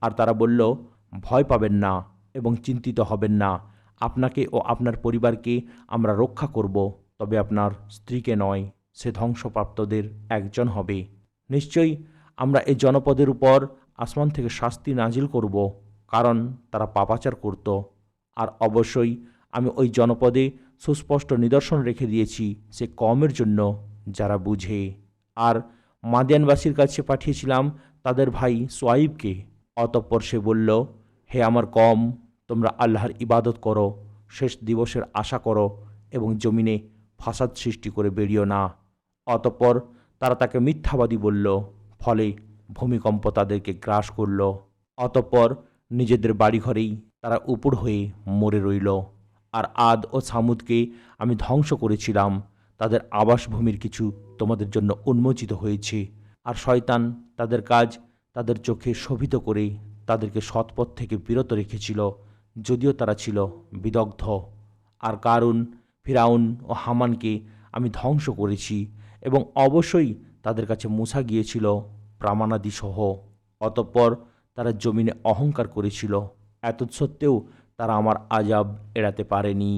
আর তারা বলল, ভয় পাবেন না এবং চিন্তিত হবেন না, আপনাকে ও আপনার পরিবারকে আমরা রক্ষা করব, তবে আপনার স্ত্রীকে নয়, সে ধ্বংসপ্রাপ্তদের একজন হবে। নিশ্চয়ই আমরা এই জনপদের উপর আসমান থেকে শাস্তি নাজিল করব, কারণ তারা পাপাচার করত। আর অবশ্যই আমি ওই জনপদে সুস্পষ্ট নিদর্শন রেখে দিয়েছি সে কওমের জন্য যারা বুঝে। আর মাদিয়ানবাসীর কাছে পাঠিয়েছিলাম তাদের ভাই সোয়াইবকে। অতঃপর সে বলল, হে আমার কওম, তোমরা আল্লাহর ইবাদত করো, শেষ দিবসের আশা করো এবং জমিনে ফাসাদ সৃষ্টি করে বেরিও না। অতঃপর তারা তাকে মিথ্যাবাদী বলল, ফলে ভূমিকম্প তাদেরকে গ্রাস করল। অতঃপর নিজেদের বাড়িঘরেই তারা উপুড় হয়ে মরে রইল। আর আদ ও সামুদকে আমি ধ্বংস করেছিলাম, তাদের আবাসভূমির কিছু তোমাদের জন্য উন্মোচিত হয়েছে। আর শয়তান তাদের কাজ তাদের চোখে শোভিত করে তাদেরকে সৎপথ থেকে বিরত রেখেছিল, যদিও তারা ছিল বিদগ্ধ। আর কারুন, ফিরাউন ও হামানকে আমি ধ্বংস করেছি এবং অবশ্যই তাদের কাছে মূসা গিয়েছিল প্রামাণাদি সহ। অতঃপর তারা জমিনে অহংকার করেছিল, এতৎসত্ত্বেও তারা আমার আযাব এড়াতে পারেনি।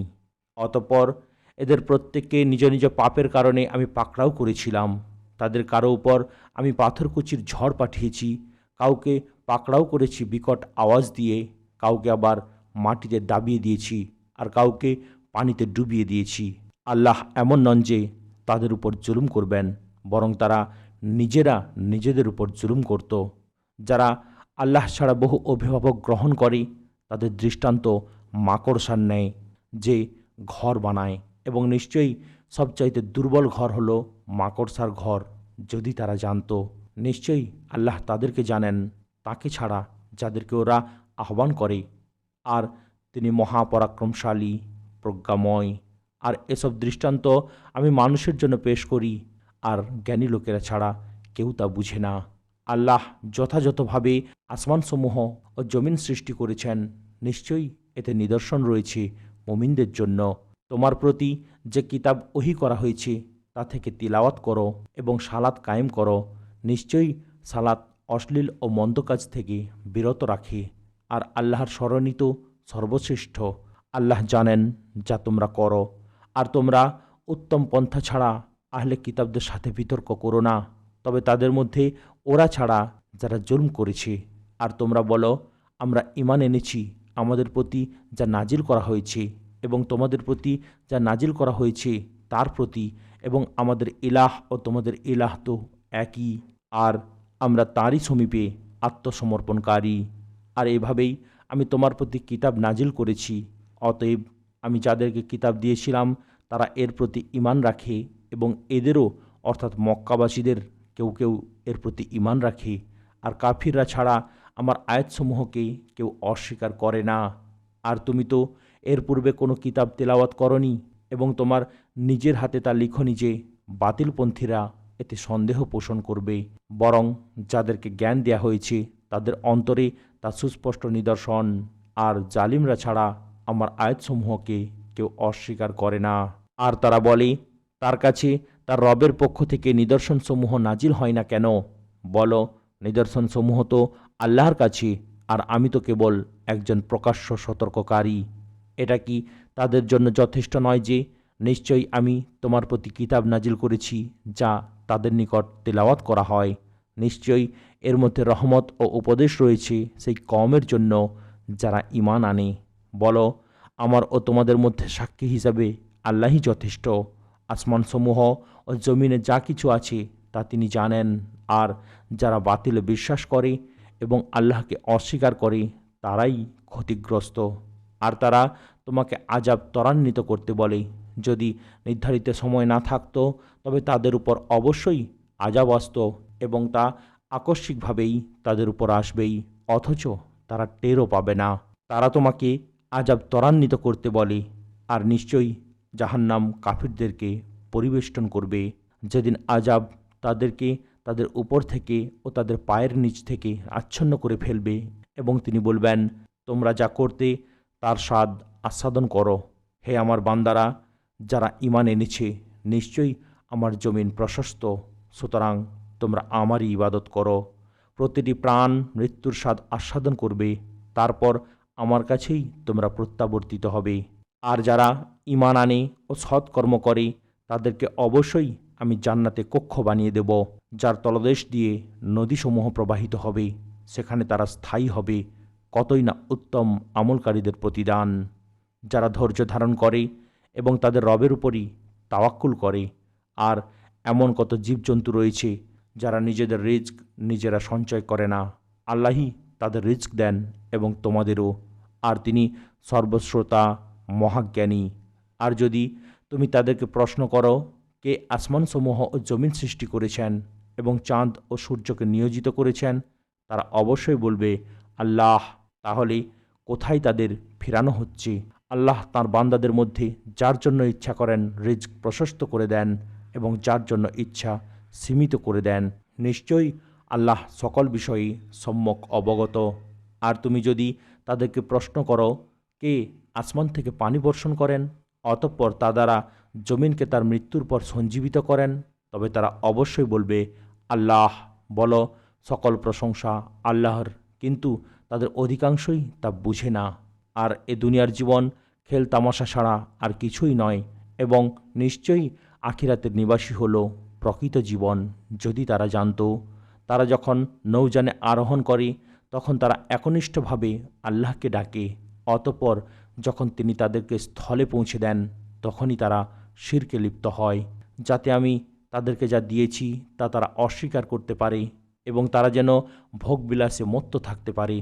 অতঃপর এদের প্রত্যেককে নিজ নিজ পাপের কারণে আমি পাকড়াও করেছিলাম। তাদের কারো উপর আমি পাথরকুচির ঝড় পাঠিয়েছি, কাউকে পাকড়াও করেছি বিকট আওয়াজ দিয়ে, কাউকে আবার মাটিতে দাবিয়ে দিয়েছি, আর কাউকে পানিতে ডুবিয়ে দিয়েছি। আল্লাহ এমন নন যে তাদের উপর জুলুম করবেন, বরং তারা নিজেরা নিজেদের উপর জুলুম করত। যারা আল্লাহ ছাড়া বহু অভিভাবক গ্রহণ করে, তাদের দৃষ্টান্ত মাকড়সার ন্যায় যে ঘর বানায়, এবং নিশ্চয়ই সবচাইতে দুর্বল ঘর হলো মাকড়সার ঘর। যদি তারা জানত, নিশ্চয়ই আল্লাহ তাদেরকে জানেন, তাকে ছাড়া যাদেরকে ওরা আহ্বান করে। আর তিনি মহাপরাক্রমশালী, প্রজ্ঞাময়। আর এসব দৃষ্টান্ত আমি মানুষের জন্য পেশ করি, আর জ্ঞানী লোকেরা ছাড়া কেউ তা বুঝে না। আল্লাহ যথাযথভাবে আসমানসমূহ ও জমিন সৃষ্টি করেছেন, নিশ্চয়ই এতে নিদর্শন রয়েছে মুমিনদের জন্য। তোমার প্রতি যে কিতাব ওহী করা হয়েছে তা থেকে তিলাওয়াত করো এবং সালাত কায়েম করো। নিশ্চয়ই সালাত অশ্লীল ও মন্দ কাজ থেকে বিরত রাখে, আর আল্লাহর স্মরণই তো সর্বশ্রেষ্ঠ। আল্লাহ জানেন যা তোমরা করো। আর তোমরা উত্তম পন্থা ছাড়া আহলে কিতাবদের সাথে বিতর্ক করো না, তবে তাদের মধ্যে ওরা ছাড়া যারা জুলম করেছে। আর তোমরা বলো, আমরা ঈমান এনেছি আমাদের প্রতি যা নাজিল করা হয়েছে এবং তোমাদের প্রতি যা নাজিল করা হয়েছে তার প্রতি, এবং আমাদের ইলাহ ও তোমাদের ইলাহ তো একই, আর আমরা তারই সমীপে আত্মসমর্পণকারী। আর এভাবেই আমি তোমার প্রতি কিতাব নাজিল করেছি। অতএব আমি যাদেরকে কিতাব দিয়েছিলাম তারা এর প্রতি ঈমান রাখে, এবং এদেরও অর্থাৎ মক্কাবাসীদের কেউ কেউ এর প্রতি ঈমান রাখে। আর কাফিররা ছাড়া আমার আয়াতসমূহকে কেউ অস্বীকার করে না। আর তুমি তো এর পূর্বে কোনো কিতাব তেলাওয়াত করনি, এবং তোমার নিজের হাতে তা লিখনি যে বাতিলপন্থীরা এতে সন্দেহ পোষণ করবে। বরং যাদেরকে জ্ঞান দেয়া হয়েছে তাদের অন্তরে তা সুস্পষ্ট নিদর্শন। আর জালিমরা ছাড়া আমার আয়াতসমূহকে কেউ অস্বীকার করে না। আর তারা বলে, তার কাছে তার রবের পক্ষ থেকে নিদর্শনসমূহ নাজিল হয় না কেন? বলো, নিদর্শনসমূহ তো আল্লাহর কাছে, আর আমি তো কেবল একজন প্রকাশ্য সতর্ককারী। এটা কি তাদের জন্য যথেষ্ট নয় যে নিশ্চয়ই আমি তোমার প্রতি কিতাব নাজিল করেছি যা তাদের নিকট তেলাওয়াত করা হয়? নিশ্চয়ই এর মধ্যে রহমত ও উপদেশ রয়েছে সেই কওমের জন্য যারা ঈমান আনে। বলো, আমার ও তোমাদের মধ্যে সাক্ষী হিসাবে আল্লাহই যথেষ্ট। আসমানসমূহ ও জমিনে যা কিছু আছে তা তিনি জানেন। আর যারা বাতিলে বিশ্বাস করে এবং আল্লাহকে অস্বীকার করে তারাই ক্ষতিগ্রস্ত। আর তারা তোমাকে আযাব ত্বরান্বিত করতে বলে, যদি নির্ধারিত সময় না থাকতো তবে তাদের উপর অবশ্যই আযাব আসত, এবং তা আকস্মিকভাবেই তাদের উপর আসবেই, অথচ তারা টেরও পাবে না। তারা তোমাকে আযাব ত্বরান্বিত করতে বলে, আর নিশ্চয়ই জাহান্নাম কাফিরদেরকে পরিবেষ্টন করবে, যেদিন আযাব তাদেরকে তাদের উপর থেকে ও তাদের পায়ের নিচ থেকে আচ্ছন্ন করে ফেলবে, এবং তিনি বলবেন, তোমরা যা করতে তার স্বাদ আস্বাদন করো। হে আমার বান্দারা, যারা ঈমান এনেছে নিশ্চয়ই আমার জমিন প্রশস্ত, সুতরাং তোমরা আমারই ইবাদত করো। প্রতিটি প্রাণ মৃত্যুর স্বাদ আস্বাদন করবে, তারপর আমার কাছেই তোমরা প্রত্যাবর্তিত হবে। আর যারা ঈমান আনে ও সৎকর্ম করে তাদেরকে অবশ্যই আমি জান্নাতে কক্ষ বানিয়ে দেব, যার তলদেশ দিয়ে নদীসমূহ প্রবাহিত হবে, সেখানে তারা স্থায়ী হবে। কতই না উত্তম আমলকারীদের প্রতিদান। যারা ধৈর্য ধারণ করে এবং তাদের রবের উপরই তাওয়াক্কুল করে। আর এমন কত জীবজন্তু রয়েছে যারা নিজেদের রিজক নিজেরা সঞ্চয় করে না, আল্লাহই তাদের রিজক দেন এবং তোমাদেরও। আর তিনি সর্বশ্রোতা, মহাজ্ঞানী। আর যদি তুমি তাদেরকে প্রশ্ন করো, কে আসমানসমূহ ও জমিন সৃষ্টি করেছেন এবং চাঁদ ও সূর্যকে নিয়োজিত করেছেন, তারা অবশ্যই বলবে আল্লাহ। তাহলে কোথায় তাদের ফেরানো হচ্ছে? আল্লাহ তাঁর বান্দাদের মধ্যে যার জন্য ইচ্ছা করেন রিজক প্রশস্ত করে দেন এবং যার জন্য ইচ্ছা সীমিত করে দেন। নিশ্চয়ই আল্লাহ সকল বিষয়ে সম্যক অবগত। আর তুমি যদি তাদেরকে প্রশ্ন করো, কে আসমান থেকে পানি বর্ষণ করেন অতঃপর তা দ্বারা জমিনকে তার মৃত্যুর পর সঞ্জীবিত করেন, তবে তারা অবশ্যই বলবে আল্লাহ। বলো, সকল প্রশংসা আল্লাহর, কিন্তু তাদের অধিকাংশই তা বুঝে না। আর এ দুনিয়ার জীবন খেল তামাশা ছাড়া আর কিছুই নয়, এবং নিশ্চয়ই আখিরাতের নিবাসী হলো প্রকৃত জীবন। যদি তারা জানত। তারা যখন নৌযানে আরোহণ করে তখন তারা একনিষ্ঠভাবে আল্লাহকে ডাকে, অতঃপর যখন তিনি তাদেরকে স্থলে পৌঁছে দেন তখনই তারা শিরকে লিপ্ত হয়, যাতে আমি তাদেরকে যা দিয়েছি তা তারা অস্বীকার করতে পারে এবং তারা যেন ভোগবিলাসে মত্ত থাকতে পারে।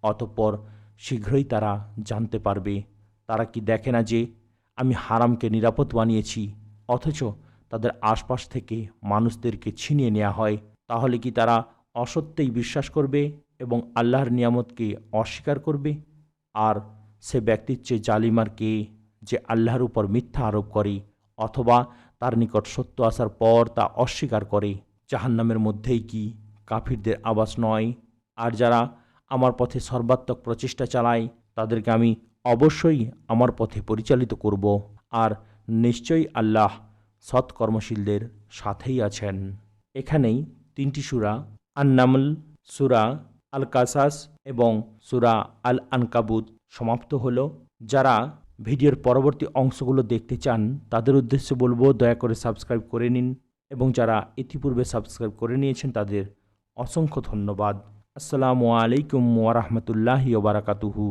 অতঃপর শীঘ্রই তারা জানতে পারবে। তারা কি দেখে না যে আমি হারামকে নিরাপদ বানিয়েছি, অথচ তাদের আশপাশ থেকে মানুষদেরকে ছিনিয়ে নেওয়া হয়? তাহলে কি তারা অসত্যেই বিশ্বাস করবে এবং আল্লাহর নিয়ামতকে অস্বীকার করবে? আর সে ব্যক্তির চেয়ে জালিমার কে, যে আল্লাহর উপর মিথ্যা আরোপ করে অথবা তার নিকট সত্য আসার পর তা অস্বীকার করে। জাহান্নামের মধ্যেই কি কাফিরদের আবাস নয়? আর যারা আমার পথে সর্বাত্মক প্রচেষ্টা চালায় তাদেরকে আমি অবশ্যই আমার পথে পরিচালিত করব। আর নিশ্চয়ই আল্লাহ সৎকর্মশীলদের সাথেই আছেন। এখানেই 3টি সূরা আন-নামল, সূরা আল কাসাস এবং সূরা আল আনকাবুত সমাপ্ত হলো। যারা ভিডিওর পরবর্তী অংশগুলো দেখতে চান তাদের উদ্দেশ্যে বলবো, দয়া করে সাবস্ক্রাইব করে নিন, এবং যারা ইতিপূর্বে সাবস্ক্রাইব করে নিয়েছেন তাদের অসংখ্য ধন্যবাদ। আসসালামু আলাইকুম ওয়া রাহমাতুল্লাহি ওয়া বারাকাতুহু।